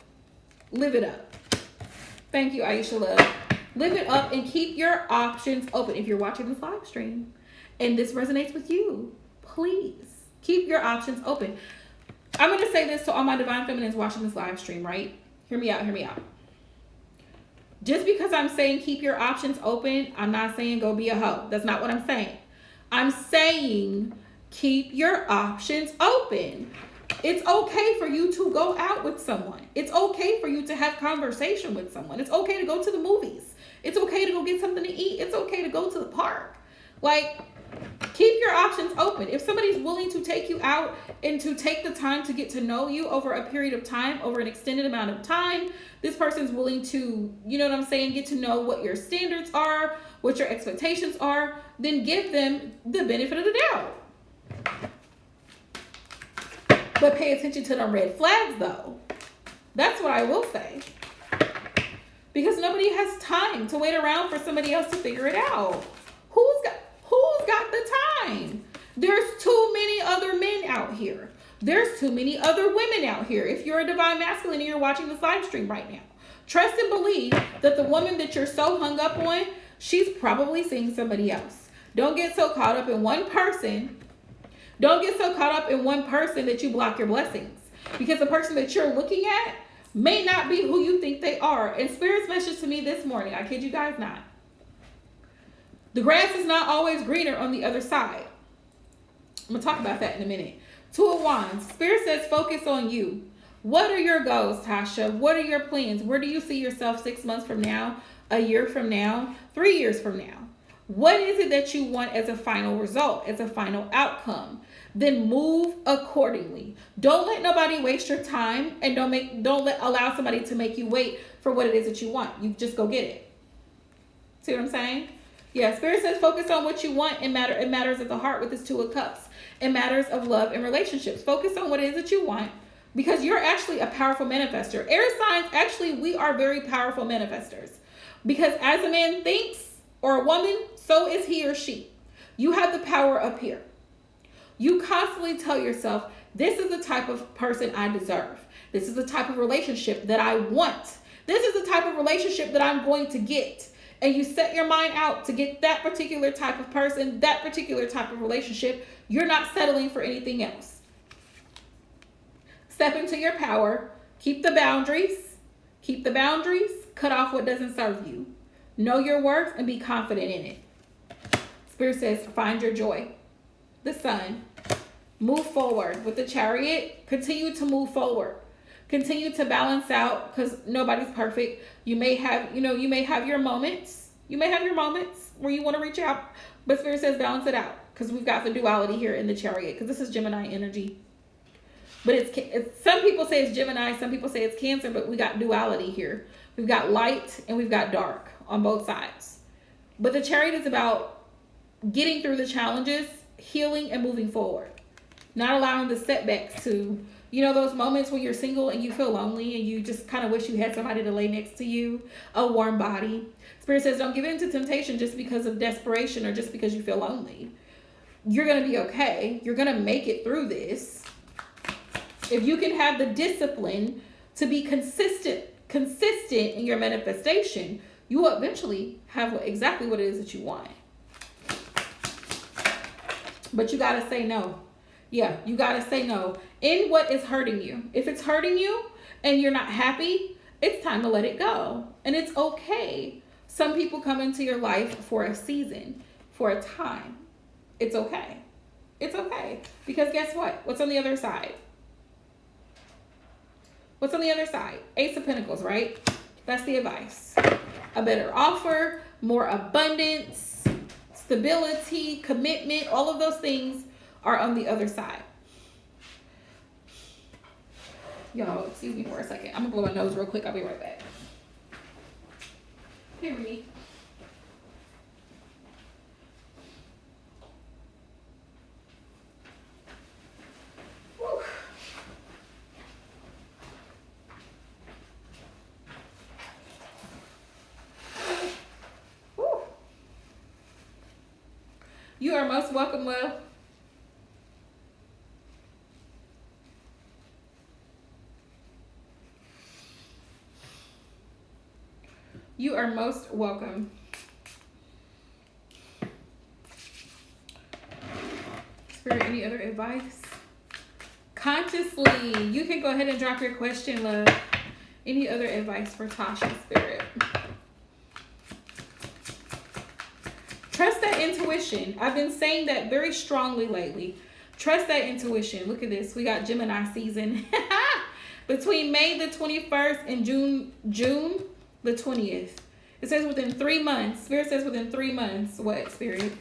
Live it up. Thank you, Aisha Love. Live it up and keep your options open. If you're watching this live stream and this resonates with you, please keep your options open. I'm going to say this to all my divine feminines watching this live stream, right? Hear me out. Just because I'm saying keep your options open, I'm not saying go be a hoe. That's not what I'm saying. I'm saying keep your options open. It's okay for you to go out with someone. It's okay for you to have conversation with someone. It's okay to go to the movies. It's okay to go get something to eat. It's okay to go to the park. Like, keep your options open. If somebody's willing to take you out and to take the time to get to know you over a period of time, over an extended amount of time, this person's willing to, you know what I'm saying, get to know what your standards are, what your expectations are, then give them the benefit of the doubt. But pay attention to them red flags, though. That's what I will say. Because nobody has time to wait around for somebody else to figure it out. Who's got the time? There's too many other men out here. There's too many other women out here. If you're a divine masculine and you're watching this live stream right now, trust and believe that the woman that you're so hung up on, she's probably seeing somebody else. Don't get so caught up in one person. Don't get so caught up in one person that you block your blessings. Because the person that you're looking at may not be who you think they are. And Spirit's message to me this morning, I kid you guys not, the grass is not always greener on the other side. I'm going to talk about that in a minute. Two of Wands. Spirit says focus on you. What are your goals, Tasha? What are your plans? Where do you see yourself 6 months from now, a year from now, 3 years from now? What is it that you want as a final result, as a final outcome? Then move accordingly. Don't let nobody waste your time, and allow somebody to make you wait for what it is that you want. You just go get it. See what I'm saying? Yeah, Spirit says focus on what you want. It matters at the heart with this Two of Cups. It matters of love and relationships. Focus on what it is that you want, because you're actually a powerful manifester. Air signs, actually, we are very powerful manifestors. Because as a man thinks, or a woman, so is he or she. You have the power up here. You constantly tell yourself, this is the type of person I deserve. This is the type of relationship that I want. This is the type of relationship that I'm going to get. And you set your mind out to get that particular type of person, that particular type of relationship. You're not settling for anything else. Step into your power. Keep the boundaries. Keep the boundaries. Cut off what doesn't serve you. Know your worth and be confident in it. Spirit says, find your joy. The Sun. Move forward. With the Chariot, continue to move forward. Continue to balance out, because nobody's perfect. You may have your moments. You may have your moments where you want to reach out. But Spirit says balance it out, because we've got the duality here in the Chariot, because this is Gemini energy. But it's some people say it's Gemini, some people say it's Cancer, but we got duality here. We've got light and we've got dark on both sides. But the Chariot is about getting through the challenges, healing, and moving forward. Not allowing the setbacks to, those moments when you're single and you feel lonely and you just kind of wish you had somebody to lay next to you, a warm body. Spirit says don't give in to temptation just because of desperation or just because you feel lonely. You're going to be okay. You're going to make it through this. If you can have the discipline to be consistent in your manifestation, you will eventually have exactly what it is that you want. But you got to say no. Yeah, you got to say no in what is hurting you. If it's hurting you and you're not happy, it's time to let it go. And it's okay. Some people come into your life for a season, for a time. It's okay. It's okay. Because guess what? What's on the other side? What's on the other side? Ace of Pentacles, right? That's the advice. A better offer, more abundance, stability, commitment, all of those things are on the other side. Y'all, excuse me for a second. I'm gonna blow my nose real quick. I'll be right back. Here we go. You are most welcome, love. You are most welcome. Spirit, any other advice? Consciously, you can go ahead and drop your question, love. Any other advice for Tasha, Spirit? Trust that intuition. I've been saying that very strongly lately. Trust that intuition. Look at this. We got Gemini season. Between May the 21st and June the 20th. It says within 3 months. Spirit says within 3 months. What, Spirit?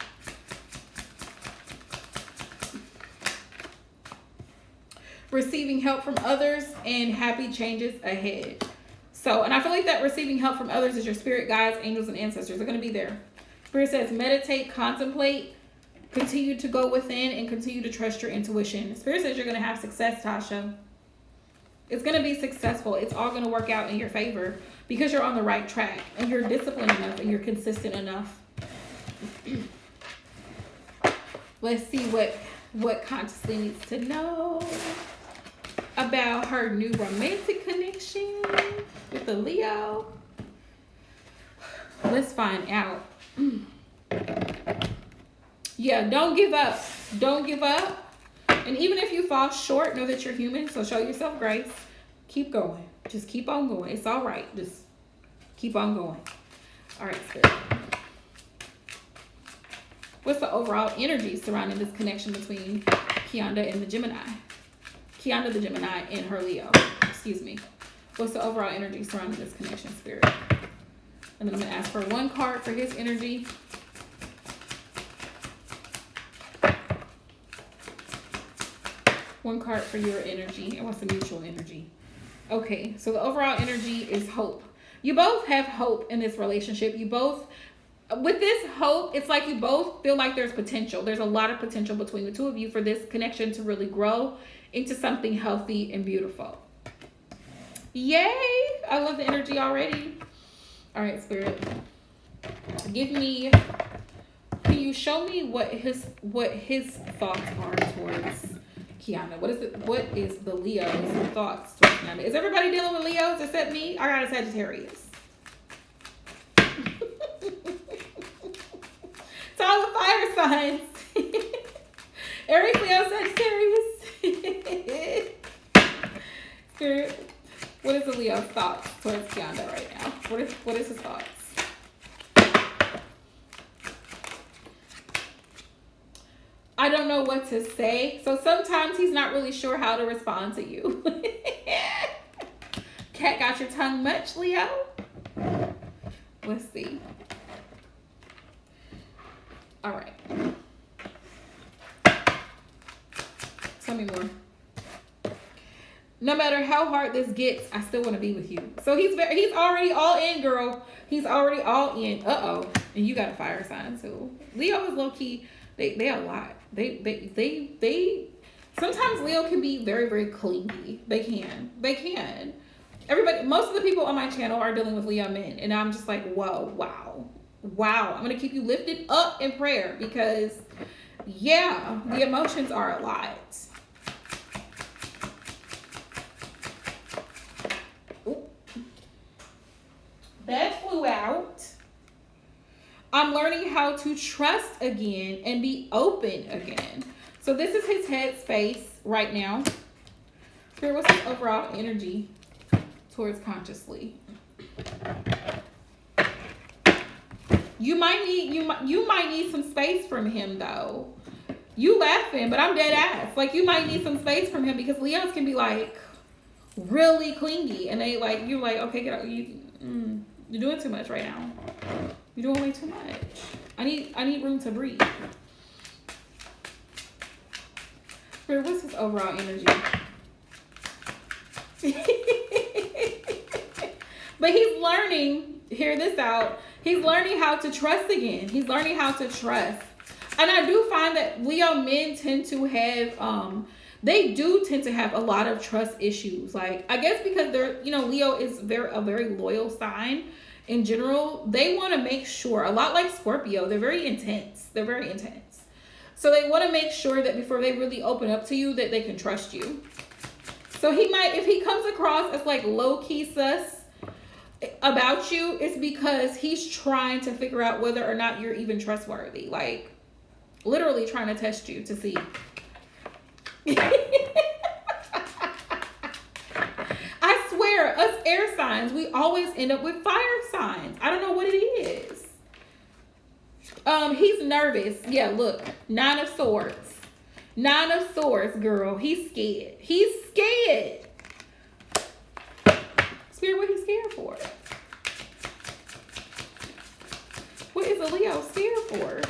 Receiving help from others and happy changes ahead. So, and I feel like that receiving help from others is your spirit guides, angels, and ancestors are going to be there. Spirit says meditate, contemplate, continue to go within, and continue to trust your intuition. Spirit says you're going to have success, Tasha. It's going to be successful. It's all going to work out in your favor because you're on the right track and you're disciplined enough and you're consistent enough. Let's see what consciously needs to know about her new romantic connection with the Leo. Let's find out. Yeah, don't give up. Don't give up. And even if you fall short, know that you're human. So show yourself grace. Keep going. Just keep on going. It's all right. Just keep on going. All right, Spirit. What's the overall energy surrounding this connection between Kianda and the Gemini? Kianda the Gemini and her Leo. Excuse me. What's the overall energy surrounding this connection, Spirit? And then I'm going to ask for one card for his energy. One card for your energy. And what's the mutual energy? Okay, so the overall energy is hope. You both have hope in this relationship. You both, with this hope, it's like you both feel like there's potential. There's a lot of potential between the two of you for this connection to really grow into something healthy and beautiful. Yay! I love the energy already. All right, Spirit. Can you show me what his thoughts are towards Kianda? What is the Leo's thoughts towards Kianda? Is everybody dealing with Leos except me? I got a Sagittarius. It's all the fire signs. Aries, Leo, Sagittarius. Spirit, what is the Leo's thoughts towards Kianda right now? What is his thoughts? I don't know what to say. So sometimes he's not really sure how to respond to you. Cat got your tongue much, Leo? Let's see. All right. Tell me more. No matter how hard this gets, I still want to be with you. So he's already all in, girl. He's already all in. Uh-oh. And you got a fire sign too. Leo is low-key. They a lot. They sometimes Leo can be very, very clingy. They can. Everybody, most of the people on my channel are dealing with Leo men. And I'm just like, whoa, wow. I'm going to keep you lifted up in prayer because, yeah, the emotions are a lot. Ooh. That flew out. I'm learning how to trust again and be open again. So this is his headspace right now. Here, what's his overall energy towards consciously? You might need some space from him though. You laughing, but I'm dead ass. Like you might need some space from him because Leos can be like really clingy and they like you're like, okay, get out. You're doing too much right now. You're doing way too much. I need room to breathe. What's his overall energy? But he's learning, hear this out, he's learning how to trust again. He's learning how to trust. And I do find that Leo men tend to have, they do tend to have a lot of trust issues. Like, I guess because they're, Leo is a very loyal sign. In general, they want to make sure, a lot like Scorpio, they're very intense. So they want to make sure that before they really open up to you, that they can trust you. So he might, if he comes across as like low-key sus about you, it's because he's trying to figure out whether or not you're even trustworthy. Like, literally trying to test you to see. I swear, us air signs, we always end up with fire signs. I don't know what it is. He's nervous. Yeah, look. 9 of Swords. Nine of Swords, girl. He's scared. He's scared. Spirit, what he's scared for? What is a Leo scared for?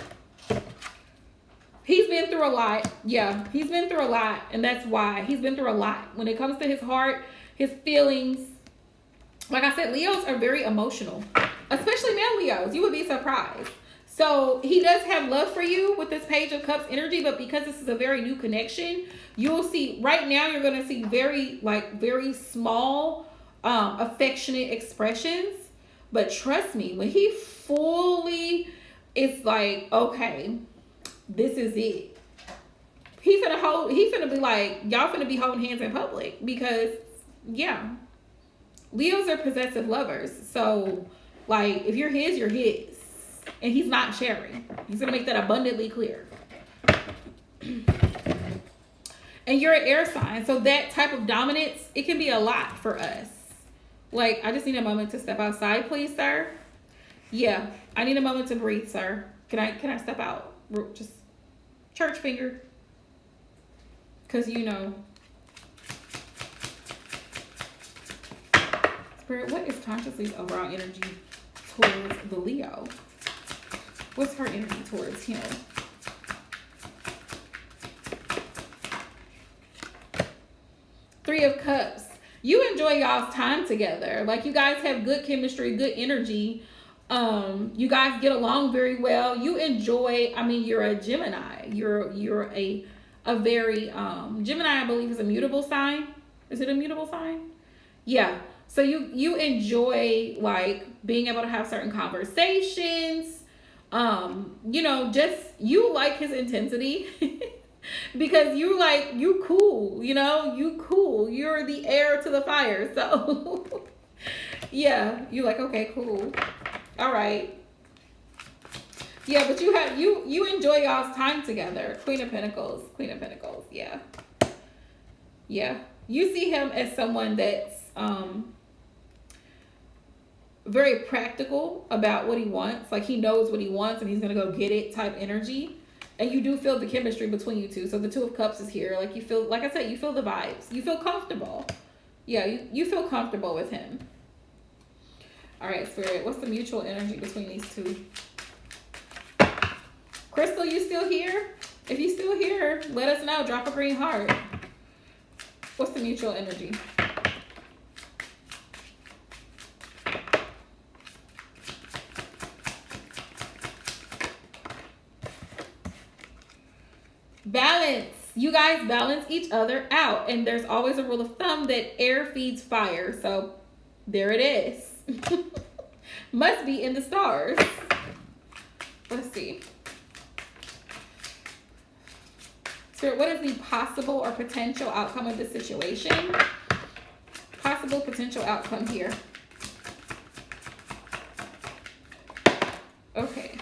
He's been through a lot. Yeah, he's been through a lot. And that's why. He's been through a lot. When it comes to his heart, his feelings. Like I said, Leos are very emotional. Especially male Leos. You would be surprised. So he does have love for you with this Page of Cups energy. But because this is a very new connection, you'll see right now you're going to see very small affectionate expressions. But trust me, when he fully is like, okay, this is it. He's finna be like, y'all finna be holding hands in public because, yeah, Leos are possessive lovers. So, like, if you're his, you're his. And he's not sharing. He's gonna make that abundantly clear. And you're an air sign. So that type of dominance, it can be a lot for us. Like, I just need a moment to step outside, please, sir. Yeah, I need a moment to breathe, sir. Can I step out? Just church finger. Because, you know. Spirit, what is consciously overall energy towards the Leo? What's her energy towards him? Three of Cups. You enjoy y'all's time together. Like, you guys have good chemistry, good energy. You guys get along very well. You enjoy, I mean, you're a Gemini. You're a very, Gemini, I believe, is a mutable sign. Is it a mutable sign? Yeah. So you enjoy, like, being able to have certain conversations. You know, just, you like his intensity. Because you cool, you know, you cool. You're the air to the fire. So, yeah, you like, okay, cool. All right. Yeah, but you enjoy y'all's time together. Queen of Pentacles. Yeah. Yeah. You see him as someone that's very practical about what he wants. Like, he knows what he wants and he's going to go get it type energy. And you do feel the chemistry between you two. So the Two of Cups is here. Like, you feel, like I said, you feel the vibes. You feel comfortable. Yeah, you feel comfortable with him. All right, Spirit, what's the mutual energy between these two? Crystal, you still here? If you still here, let us know. Drop a green heart. What's the mutual energy? Balance. You guys balance each other out. And there's always a rule of thumb that air feeds fire. So there it is. Must be in the stars. Let's see. Spirit, what is the possible or potential outcome of this situation? Possible potential outcome here. Okay.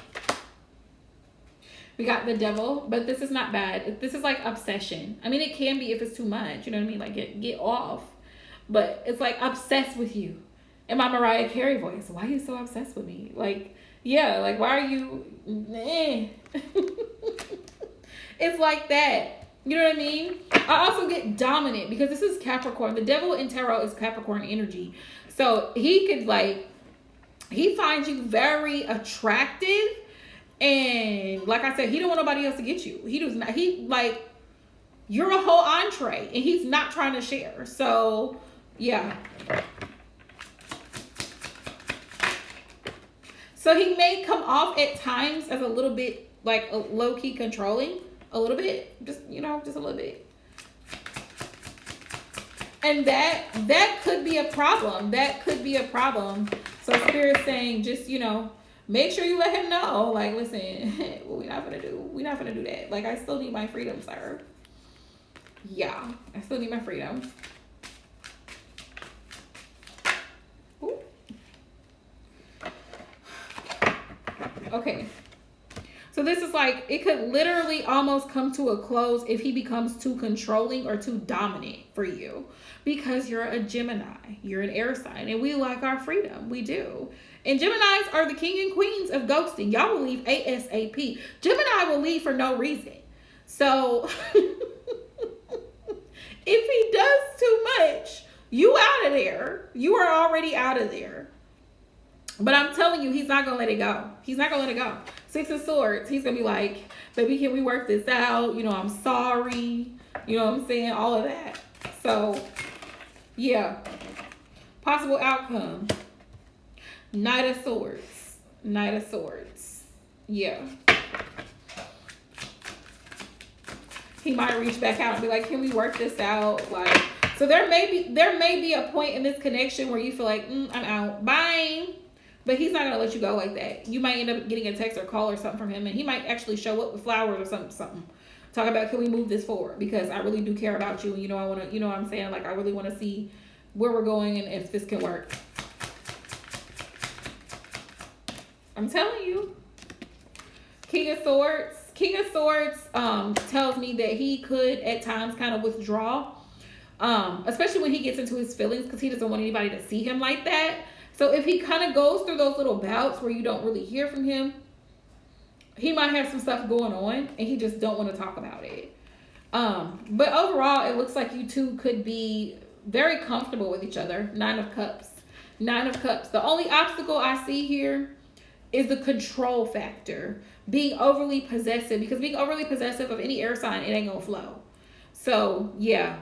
We got the Devil, but this is not bad. This is like obsession. I mean, it can be if it's too much. You know what I mean? Like, get off. But it's like obsessed with you. In my Mariah Carey voice, why are you so obsessed with me? Like, yeah, like, why are you... It's like that. You know what I mean? I also get dominant because this is Capricorn. The Devil in tarot is Capricorn energy. So he could, like... He finds you very attractive. And like I said, he don't want nobody else to get you. He does not. He, like... You're a whole entree. And he's not trying to share. So, yeah. So he may come off at times as a little bit, like, low-key controlling. A little bit. Just, you know, just a little bit. And that could be a problem. That could be a problem. So Spirit's saying, just, you know, make sure you let him know. Like, listen, what we're not going to do. We're not going to do that. Like, I still need my freedom, sir. Yeah. I still need my freedom. Okay, so this is like, it could literally almost come to a close if he becomes too controlling or too dominant for you, because you're a Gemini, you're an air sign, and we like our freedom. We do. And Geminis are the king and queens of ghosting. Y'all will leave ASAP. Gemini will leave for no reason. So if he does too much, you out of there. You are already out of there. But I'm telling you, he's not gonna let it go. He's not gonna let it go. Six of Swords. He's gonna be like, baby, can we work this out? You know, I'm sorry. You know what I'm saying? All of that. So, yeah. Possible outcome. Knight of Swords. Knight of Swords. Yeah. He might reach back out and be like, can we work this out? Like, so there may be a point in this connection where you feel like, I'm out. Bye. But he's not going to let you go like that. You might end up getting a text or call or something from him, and he might actually show up with flowers or something. Talk about, can we move this forward? Because I really do care about you, and, you know, I want to, you know what I'm saying? Like, I really want to see where we're going and if this can work. I'm telling you. King of Swords. King of Swords tells me that he could at times kind of withdraw, especially when he gets into his feelings, because he doesn't want anybody to see him like that. So if he kind of goes through those little bouts where you don't really hear from him, he might have some stuff going on and he just don't want to talk about it. But overall, it looks like you two could be very comfortable with each other. Nine of Cups. Nine of Cups. The only obstacle I see here is the control factor. Being overly possessive. Because being overly possessive of any air sign, it ain't going to flow. So, yeah.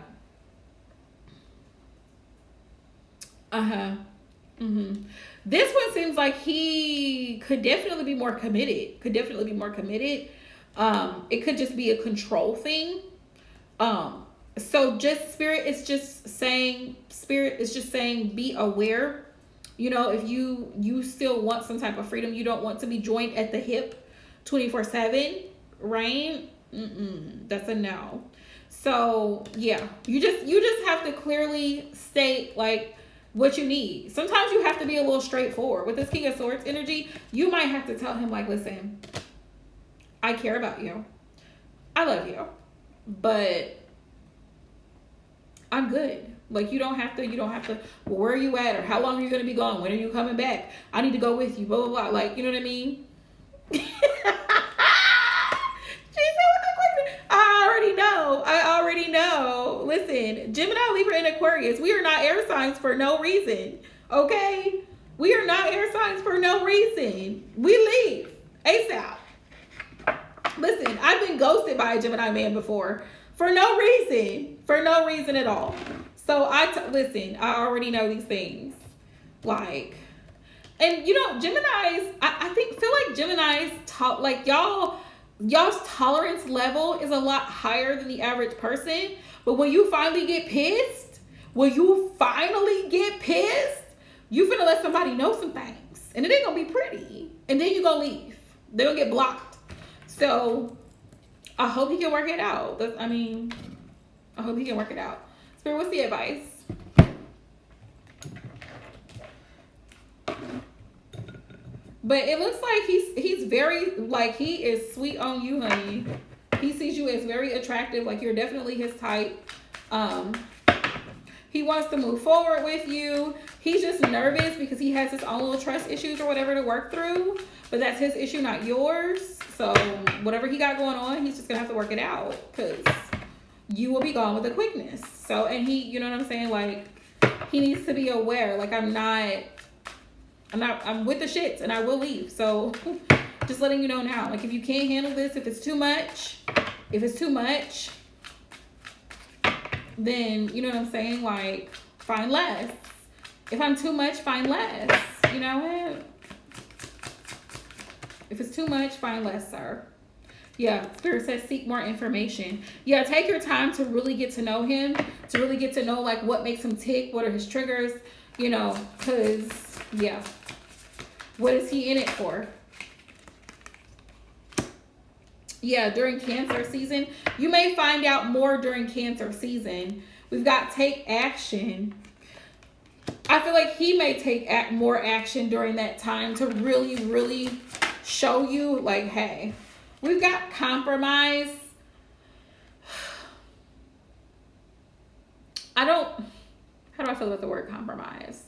This one seems like he could definitely be more committed. It could just be a control thing. So just Spirit is just saying be aware. You know, if you still want some type of freedom, you don't want to be joined at the hip 24/7, right? That's a no. So yeah, you just have to clearly state like what you need. Sometimes you have to be a little straightforward. With this King of Swords energy, you might have to tell him like, listen, I care about you. I love you. But I'm good. Like, you don't have to, well, where are you at? Or how long are you going to be gone? When are you coming back? I need to go with you, blah, blah, blah. Like, you know what I mean? I already know. Listen, Gemini, Libra, and Aquarius, we are not air signs for no reason. Okay? We are not air signs for no reason. We leave ASAP. Listen, I've been ghosted by a Gemini man before for no reason. For no reason at all. So listen, I already know these things. Like, and you know, Geminis, I feel like Geminis like y'all's tolerance level is a lot higher than the average person. But when you finally get pissed, you finna let somebody know some things. And it ain't gonna be pretty. And then you gonna leave. They're gonna get blocked. So I hope he can work it out. I hope he can work it out. Spirit, what's the advice? But it looks like he's very, like, he is sweet on you, honey. He sees you as very attractive. Like, you're definitely his type. He wants to move forward with you. He's just nervous because he has his own little trust issues or whatever to work through. But that's his issue, not yours. So whatever he got going on, he's just going to have to work it out. Because you will be gone with a quickness. So, and he, you know what I'm saying? Like, he needs to be aware. Like, I'm with the shits and I will leave. So just letting you know now, like, if you can't handle this, if it's too much, then you know what I'm saying? Like, find less. If I'm too much, find less. You know what? If it's too much, find less, sir. Yeah, Spirit says seek more information. Yeah, take your time to really get to know him, to really get to know, like, what makes him tick, what are his triggers, you know, because, yeah. What is he in it for? Yeah, during Cancer season. You may find out more during Cancer season. We've got take action. I feel like he may take more action during that time to really, really show you, like, hey, we've got compromise. How do I feel about the word compromise?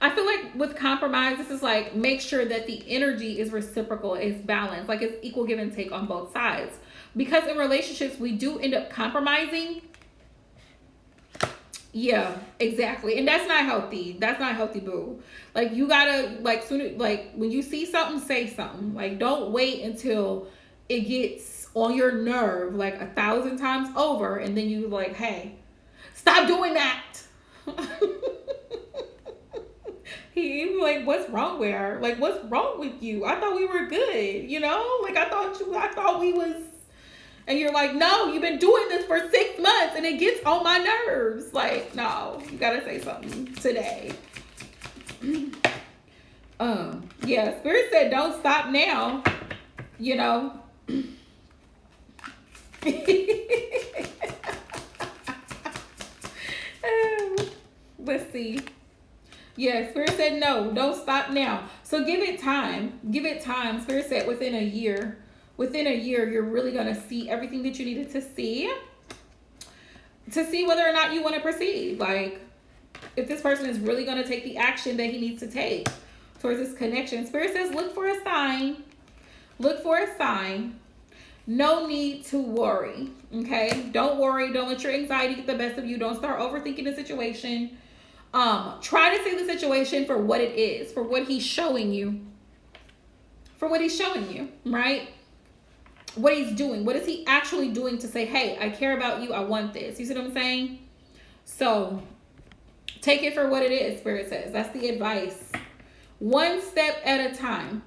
I feel like with compromise, this is like, make sure that the energy is reciprocal, is balanced, like it's equal give and take on both sides. Because in relationships, we do end up compromising. Yeah, exactly. And that's not healthy. That's not healthy, boo. Like, you gotta, like, like, when you see something, say something. Like, don't wait until it gets on your nerve, like, 1,000 times over, and then you, like, hey, stop doing that. He like, what's wrong with her? Like, what's wrong with you? I thought we were good, you know? Like, I thought we was. And you're like, no, you've been doing this for 6 months and it gets on my nerves. Like, no, you gotta say something today. Yeah, Spirit said don't stop now. You know. Let's see. Yeah, Spirit said no, don't stop now. So give it time. Give it time. Spirit said within a year, you're really going to see everything that you needed to see whether or not you want to proceed. Like, if this person is really going to take the action that he needs to take towards this connection. Spirit says look for a sign. Look for a sign. No need to worry. Okay? Don't worry. Don't let your anxiety get the best of you. Don't start overthinking the situation. Try to see the situation for what it is, for what he's showing you. For what he's showing you, right? What he's doing. What is he actually doing to say, hey, I care about you. I want this. You see what I'm saying? So take it for what it is, Spirit says. That's the advice. One step at a time.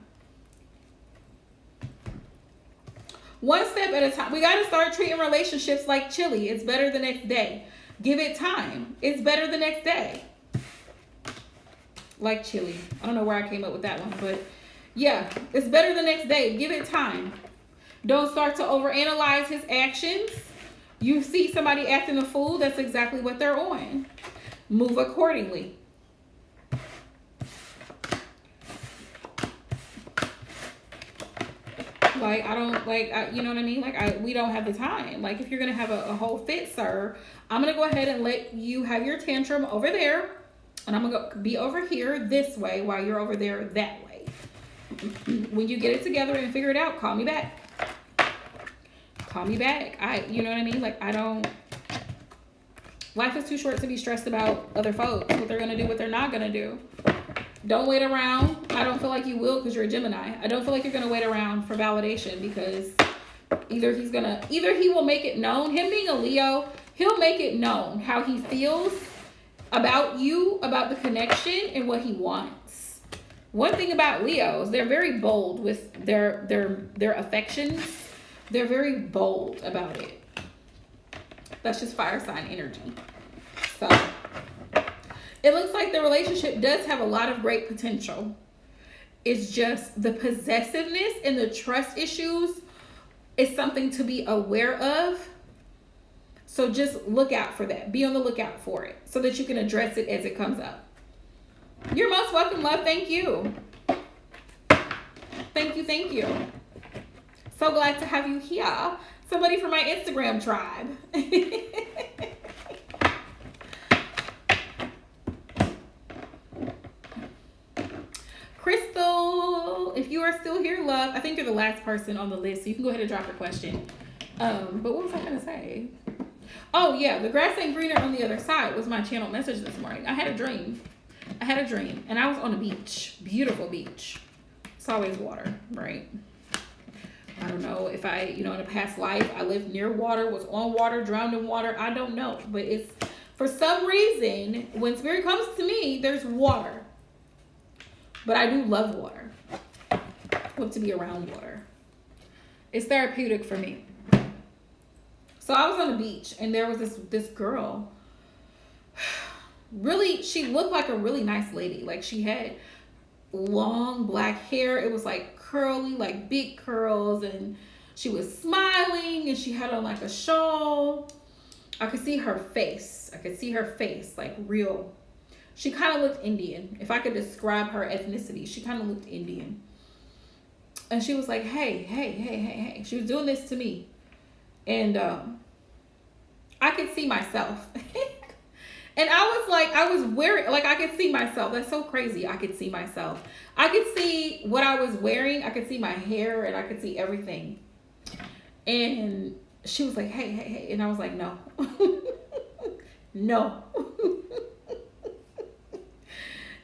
One step at a time. We got to start treating relationships like chili. It's better the next day. Give it time. It's better the next day. Like chili. I don't know where I came up with that one, but yeah, it's better the next day. Give it time. Don't start to overanalyze his actions. You see somebody acting a fool, that's exactly what they're on. Move accordingly. Like, you know what I mean? Like, we don't have the time. Like, if you're going to have a whole fit, sir, I'm going to go ahead and let you have your tantrum over there. And I'm going to be over here this way while you're over there that way. When you get it together and figure it out, call me back. Call me back. You know what I mean? Like, life is too short to be stressed about other folks, what they're going to do, what they're not going to do. Don't wait around. I don't feel like you will because you're a Gemini. I don't feel like you're going to wait around for validation because either he will make it known. Him being a Leo, he'll make it known how he feels about you, about the connection, and what he wants. One thing about Leos, they're very bold with their affections. They're very bold about it. That's just fire sign energy. So it looks like the relationship does have a lot of great potential. It's just the possessiveness and the trust issues is something to be aware of. So just look out for that. Be on the lookout for it so that you can address it as it comes up. You're most welcome, love. Thank you. Thank you. So glad to have you here. Somebody from my Instagram tribe. Crystal, if you are still here, love, I think you're the last person on the list, so you can go ahead and drop your question. But what was I going to say? Oh, yeah, the grass ain't greener on the other side was my channel message this morning. I had a dream, and I was on a beach, beautiful beach. It's always water, right? I don't know if in a past life, I lived near water, was on water, drowned in water. I don't know, but it's, for some reason, when spirit comes to me, there's water. But I do love water. I love to be around water. It's therapeutic for me. So I was on the beach and there was this girl. Really, she looked like a really nice lady. Like, she had long black hair. It was like curly, like big curls, and she was smiling and she had on like a shawl. I could see her face. Like real. She kind of looked Indian. If I could describe her ethnicity, she kind of looked Indian. And she was like, hey. She was doing this to me. And I could see myself. And I was wearing, like, I could see myself. That's so crazy. I could see myself. I could see what I was wearing. I could see my hair and I could see everything. And she was like, hey. And I was like, no. No.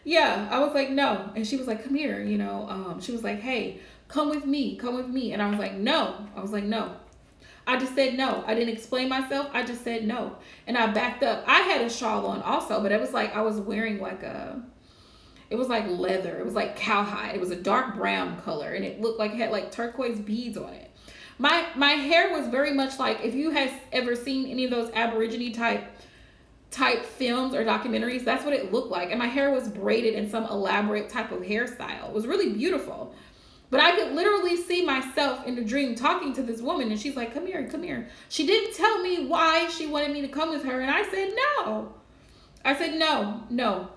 Yeah, I was like, no. And she was like, come here, she was like, hey, come with me. And I was like, no. I just said no. I didn't explain myself. I just said no. And I backed up. I had a shawl on also, but it was like I was wearing it was like leather. It was like cowhide. It was a dark brown color, and it looked like it had like turquoise beads on it. My hair was very much like, if you have ever seen any of those Aborigine type films or documentaries, that's what it looked like. And my hair was braided in some elaborate type of hairstyle. It was really beautiful. But I could literally see myself in the dream talking to this woman, and she's like, come here. She didn't tell me why she wanted me to come with her, and I said no. No.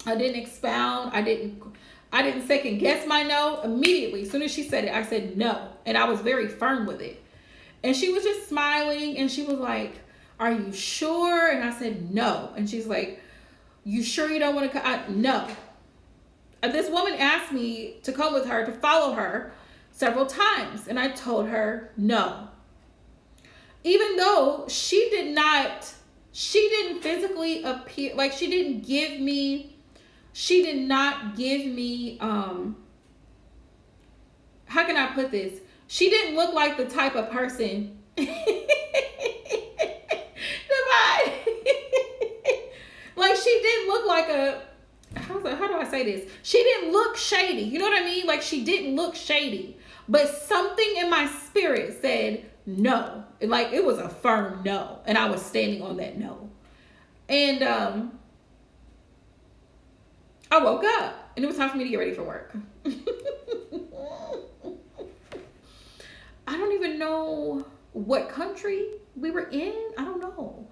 I didn't expound. I didn't second guess my no. Immediately, as soon as she said it, I said no. And I was very firm with it. And she was just smiling, and she was like, are you sure? And I said no. And she's like, you sure you don't want to come? No. This woman asked me to come with her, to follow her several times. And I told her no. Even though she didn't physically appear, like she did not give me, how can I put this? She didn't look like the type of person. Like she didn't look like how do I say this? She didn't look shady. You know what I mean? Like she didn't look shady. But something in my spirit said no. Like it was a firm no. And I was standing on that no. And I woke up and it was time for me to get ready for work. I don't even know what country we were in. I don't know.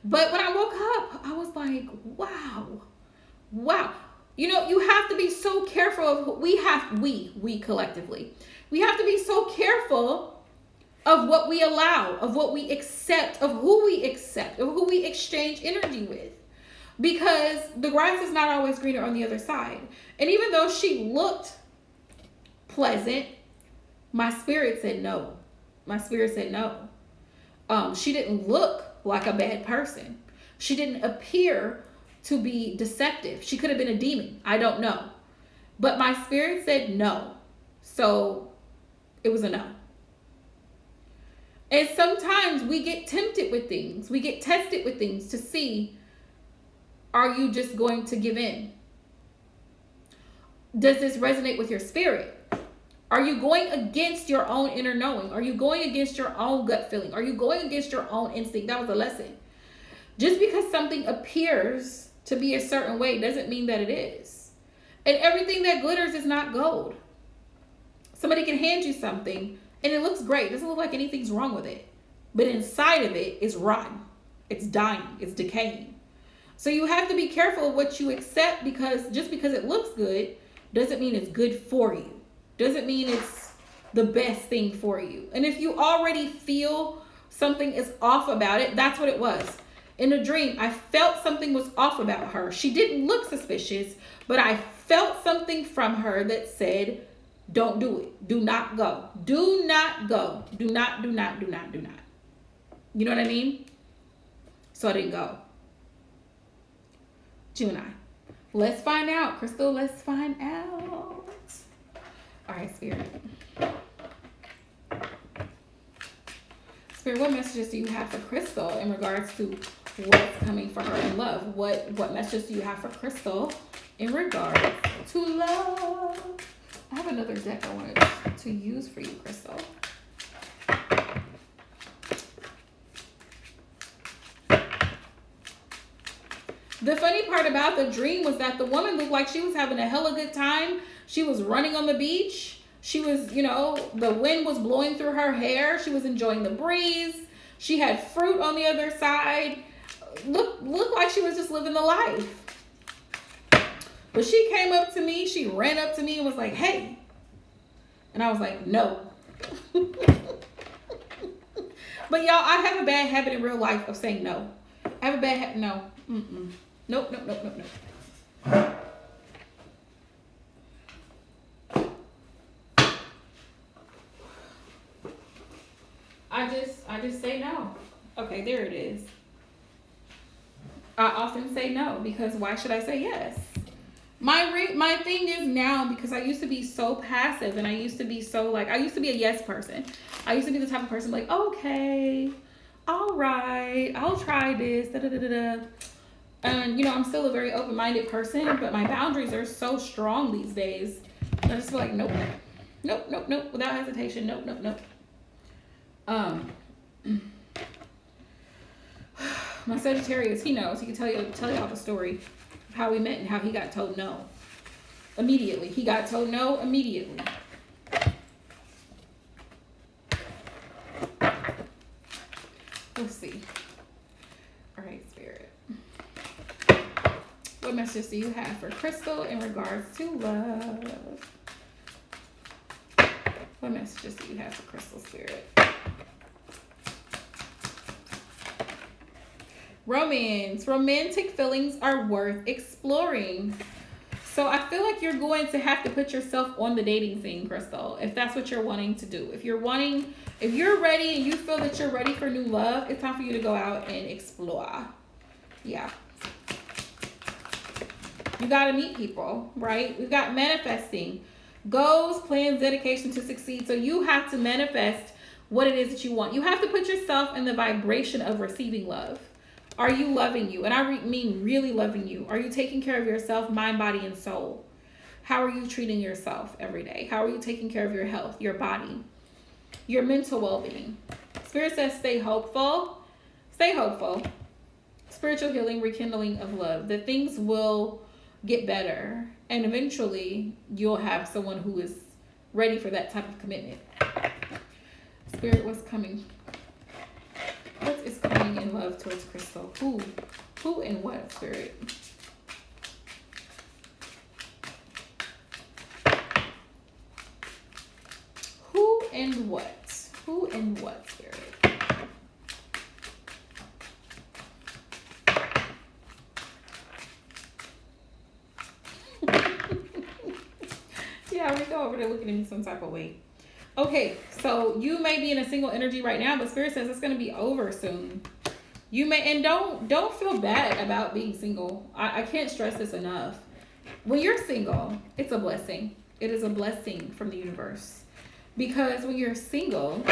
But when I woke up, I was like, wow. You have to be so careful of, we collectively, we have to be so careful of what we allow, of what we accept, of who we exchange energy with. Because the grass is not always greener on the other side. And even though she looked pleasant, my spirit said no. She didn't look like a bad person. She didn't appear to be deceptive. She could have been a demon. I don't know. But my spirit said no. So it was a no. And sometimes we get tempted with things. We get tested with things to see, are you just going to give in? Does this resonate with your spirit? Are you going against your own inner knowing? Are you going against your own gut feeling? Are you going against your own instinct? That was a lesson. Just because something appears to be a certain way doesn't mean that it is. And everything that glitters is not gold. Somebody can hand you something and it looks great. It doesn't look like anything's wrong with it. But inside of it is rotten. It's dying. It's decaying. So you have to be careful of what you accept, because just because it looks good doesn't mean it's good for you. Doesn't mean it's the best thing for you. And if you already feel something is off about it, that's what it was. In a dream, I felt something was off about her. She didn't look suspicious, but I felt something from her that said, don't do it. Do not go. Do not go. Do not. You know what I mean? So I didn't go. Gemini. Let's find out, Crystal. Let's find out. All right, Spirit. Spirit, what messages do you have for Crystal in regards to what's coming for her in love? What messages do you have for Crystal in regards to love? I have another deck I wanted to use for you, Crystal. The funny part about the dream was that the woman looked like she was having a hella good time. She was running on the beach. She was, the wind was blowing through her hair. She was enjoying the breeze. She had fruit on the other side. Looked like she was just living the life. But she came up to me. She ran up to me and was like, hey. And I was like, no. But y'all, I have a bad habit in real life of saying no. I have a bad habit. No. Nope. I just say no. Okay, there it is. I often say no because why should I say yes? My thing is now, because I used to be so passive and I used to be so like, I used to be a yes person. I used to be the type of person like, okay, all right, I'll try this, da da da da da. And you know, I'm still a very open-minded person, but my boundaries are so strong these days. I just feel like nope, nope, nope, nope, without hesitation, nope, nope, nope. My Sagittarius, he knows. He can tell y'all the story of how we met and how he got told no immediately. He got told no immediately. Let's see. All right, Spirit. What message do you have for Crystal in regards to love? What messages do you have for Crystal, Spirit? Romance. Romantic feelings are worth exploring. So I feel like you're going to have to put yourself on the dating scene, Crystal, if that's what you're wanting to do. If you're ready and you feel that you're ready for new love, it's time for you to go out and explore. Yeah. You got to meet people, right? We've got manifesting. Goals, plans, dedication to succeed. So you have to manifest what it is that you want. You have to put yourself in the vibration of receiving love. Are you loving you? And I mean really loving you. Are you taking care of yourself, mind, body, and soul? How are you treating yourself every day? How are you taking care of your health, your body, your mental well-being? Spirit says stay hopeful. Stay hopeful. Spiritual healing, rekindling of love. That things will get better. And eventually you'll have someone who is ready for that type of commitment. Spirit, what's coming? What is coming in love towards Crystal? Who and what, Spirit? Who and what? Who and what, Spirit? Yeah, we go over there looking at me some type of way. Okay, so you may be in a single energy right now, but Spirit says it's going to be over soon. You may, and don't feel bad about being single. I can't stress this enough. When you're single, it's a blessing. It is a blessing from the universe. Because when you're single,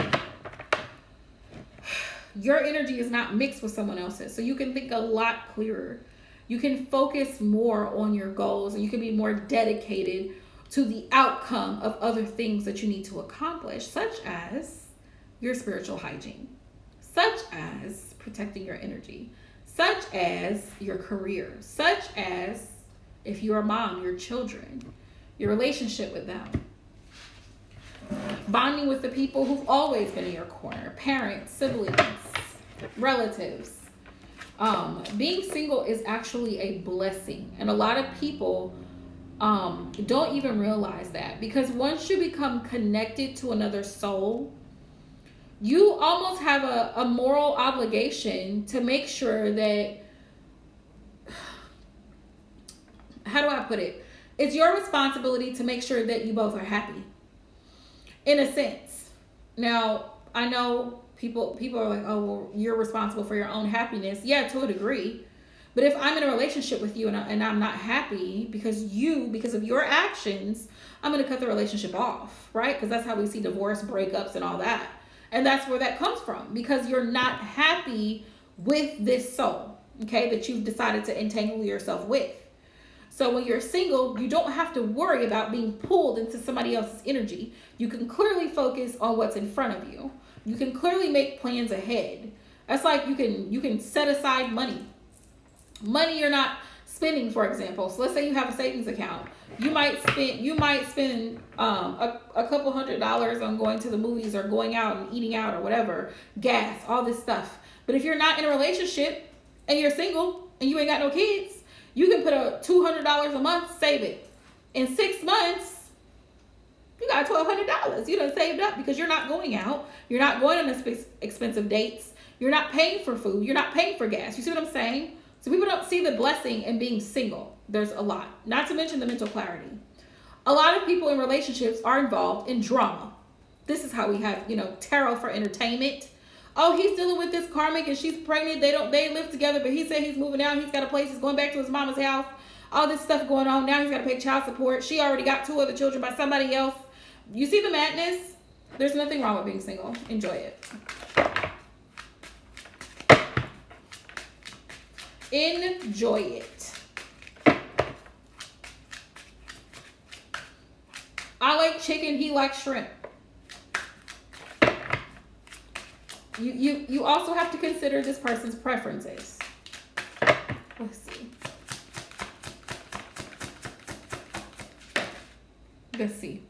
your energy is not mixed with someone else's. So you can think a lot clearer. You can focus more on your goals and you can be more dedicated to the outcome of other things that you need to accomplish, such as your spiritual hygiene, such as protecting your energy, such as your career, such as if you're a mom, your children, your relationship with them, bonding with the people who've always been in your corner, parents, siblings, relatives. Being single is actually a blessing, and a lot of people don't even realize that, because once you become connected to another soul, you almost have a moral obligation to make sure that, how do I put it? It's your responsibility to make sure that you both are happy, in a sense. Now, I know people are like, oh, well, you're responsible for your own happiness. Yeah, to a degree. But if I'm in a relationship with you and I'm not happy because of your actions, I'm going to cut the relationship off, right? Because that's how we see divorce, breakups, and all that. And that's where that comes from, because you're not happy with this soul, okay, that you've decided to entangle yourself with. So when you're single, you don't have to worry about being pulled into somebody else's energy. You can clearly focus on what's in front of you. You can clearly make plans ahead. That's like you can set aside money you're not spending, for example. So let's say you have a savings account. You might spend a couple $100s on going to the movies or going out and eating out or whatever, gas, all this stuff. But if you're not in a relationship and you're single and you ain't got no kids, you can put a $200 a month, save it. In 6 months, you got $1,200. You done saved up because you're not going out. You're not going on expensive dates. You're not paying for food. You're not paying for gas. You see what I'm saying? So people don't see the blessing in being single. There's a lot. Not to mention the mental clarity. A lot of people in relationships are involved in drama. This is how we have, tarot for entertainment. Oh, he's dealing with this karmic and she's pregnant. They live together, but he said he's moving out. He's got a place. He's going back to his mama's house. All this stuff going on. Now he's got to pay child support. She already got 2 other children by somebody else. You see the madness? There's nothing wrong with being single. Enjoy it. Enjoy it. I like chicken. He likes shrimp. You also have to consider this person's preferences. Let's see. Let's see.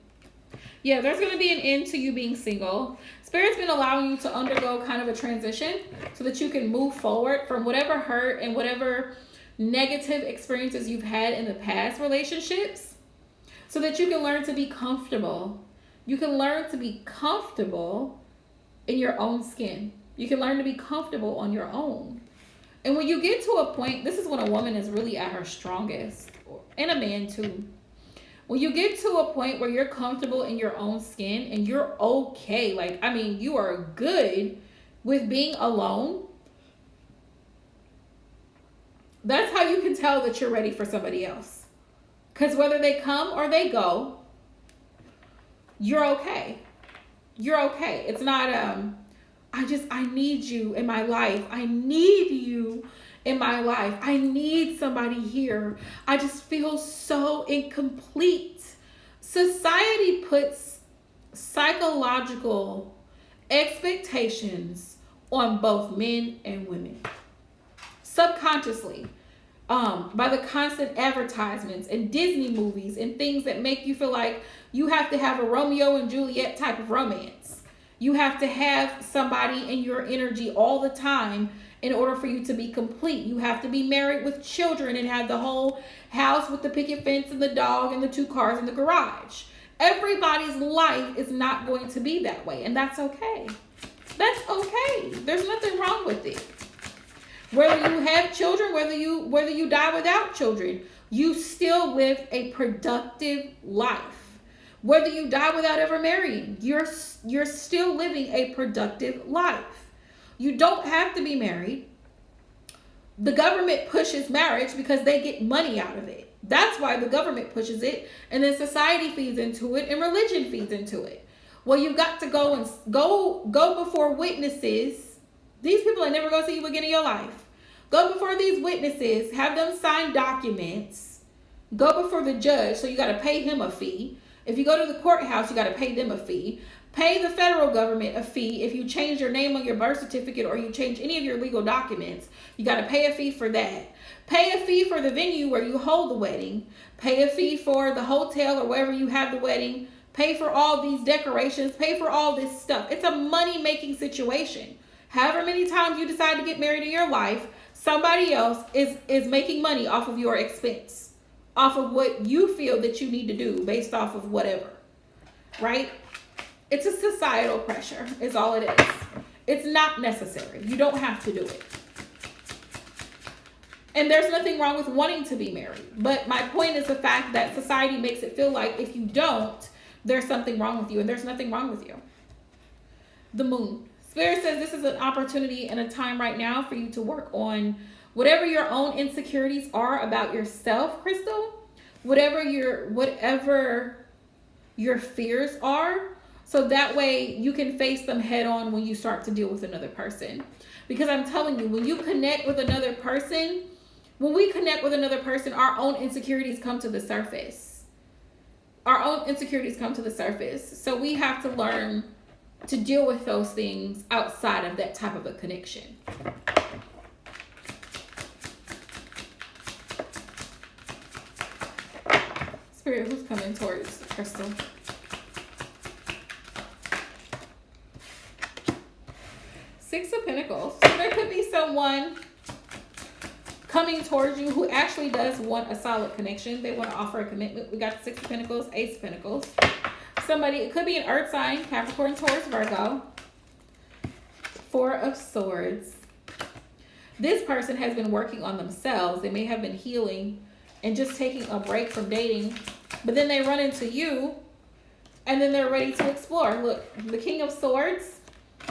Yeah, there's going to be an end to you being single. Spirit's been allowing you to undergo kind of a transition so that you can move forward from whatever hurt and whatever negative experiences you've had in the past relationships, so that you can learn to be comfortable. You can learn to be comfortable in your own skin. You can learn to be comfortable on your own. And when you get to a point, this is when a woman is really at her strongest, and a man too. When you get to a point where you're comfortable in your own skin and you're okay, like, I mean, you are good with being alone, that's how you can tell that you're ready for somebody else. Because whether they come or they go, you're okay. You're okay. It's not, I need you in my life. I need you in my life. I need somebody here. I just feel so incomplete. Society puts psychological expectations on both men and women. Subconsciously. By the constant advertisements and Disney movies and things that make you feel like you have to have a Romeo and Juliet type of romance. You have to have somebody in your energy all the time in order for you to be complete. You have to be married with children and have the whole house with the picket fence and the dog and the 2 cars in the garage. Everybody's life is not going to be that way, and that's okay. That's okay. There's nothing wrong with it. Whether you have children, whether you die without children, you still live a productive life. Whether you die without ever marrying, you're still living a productive life. You don't have to be married. The government pushes marriage because they get money out of it. That's why the government pushes it, and then society feeds into it, and religion feeds into it. Well, you've got to go before witnesses. These people are never going to see you again in your life. Go before these witnesses, have them sign documents. Go before the judge, so you got to pay him a fee. If you go to the courthouse, you got to pay them a fee. Pay the federal government a fee. If you change your name on your birth certificate or you change any of your legal documents, you got to pay a fee for that. Pay a fee for the venue where you hold the wedding. Pay a fee for the hotel or wherever you have the wedding. Pay for all these decorations. Pay for all this stuff. It's a money-making situation. However many times you decide to get married in your life, somebody else is making money off of your expense, off of what you feel that you need to do based off of whatever, right? It's a societal pressure is all it is. It's not necessary. You don't have to do it. And there's nothing wrong with wanting to be married. But my point is the fact that society makes it feel like if you don't, there's something wrong with you, and there's nothing wrong with you. The moon. Spirit says this is an opportunity and a time right now for you to work on whatever your own insecurities are about yourself, Crystal. Whatever your fears are. So that way you can face them head on when you start to deal with another person. Because I'm telling you, when you connect with another person, when we connect with another person, our own insecurities come to the surface. Our own insecurities come to the surface. So we have to learn to deal with those things outside of that type of a connection. Spirit, who's coming towards Crystal? Six of Pentacles. So there could be someone coming towards you who actually does want a solid connection. They want to offer a commitment. We got the Six of Pentacles, Ace of Pentacles. Somebody, it could be an earth sign, Capricorn, Taurus, Virgo. Four of Swords. This person has been working on themselves. They may have been healing and just taking a break from dating. But then they run into you and then they're ready to explore. Look, the King of Swords.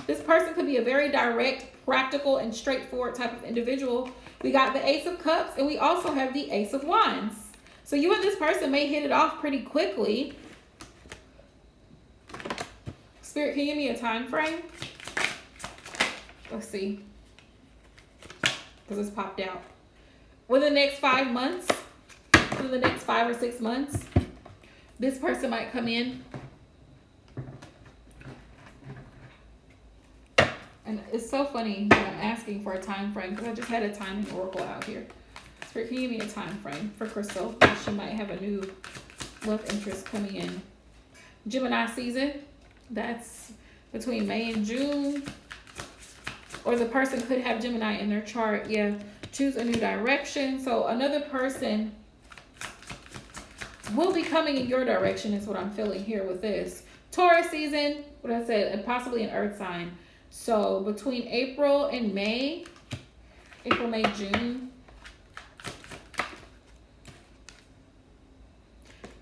This person could be a very direct, practical, and straightforward type of individual. We got the Ace of Cups, and we also have the Ace of Wands. So you and this person may hit it off pretty quickly. Spirit, can you give me a time frame? Let's see. Because it's popped out. Within the next 5 months, within the next 5 or 6 months, this person might come in. And it's so funny that I'm asking for a time frame because I just had a timing oracle out here. Spirit, can you give me a time frame for Crystal? She might have a new love interest coming in. Gemini season. That's between May and June. Or the person could have Gemini in their chart. Yeah. Choose a new direction. So another person will be coming in your direction is what I'm feeling here with this. Taurus season. What I said. And possibly an earth sign. So between April and May. April, May, June.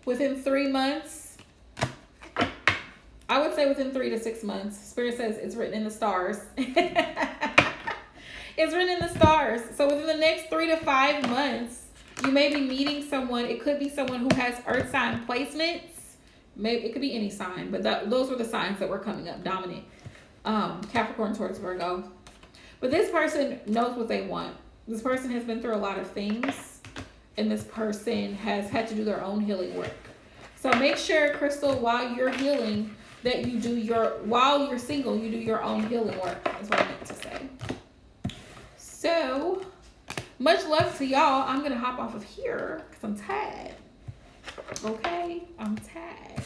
Within 3 months, I would say within 3 to 6 months. Spirit says it's written in the stars. It's written in the stars. So within the next 3 to 5 months, you may be meeting someone. It could be someone who has earth sign placements. Maybe it could be any sign, but those were the signs that were coming up dominant. Capricorn, Taurus, Virgo. But this person knows what they want. This person has been through a lot of things. And this person has had to do their own healing work. So make sure, Crystal, while you're healing, that you do while you're single, you do your own healing work, is what I meant to say. So, much love to y'all. I'm going to hop off of here because I'm tired. Okay? I'm tired.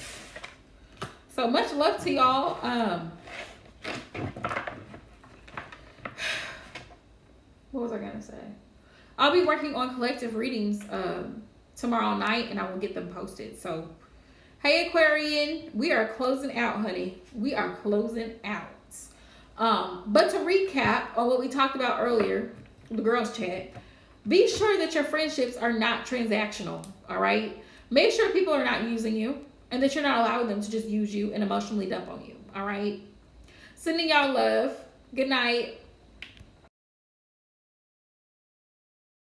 So, much love to y'all. What was I going to say? I'll be working on collective readings tomorrow night, and I will get them posted. So, hey, Aquarian, we are closing out, honey. We are closing out. But to recap on what we talked about earlier, the girls' chat, be sure that your friendships are not transactional, all right? Make sure people are not using you and that you're not allowing them to just use you and emotionally dump on you, all right? Sending y'all love. Good night.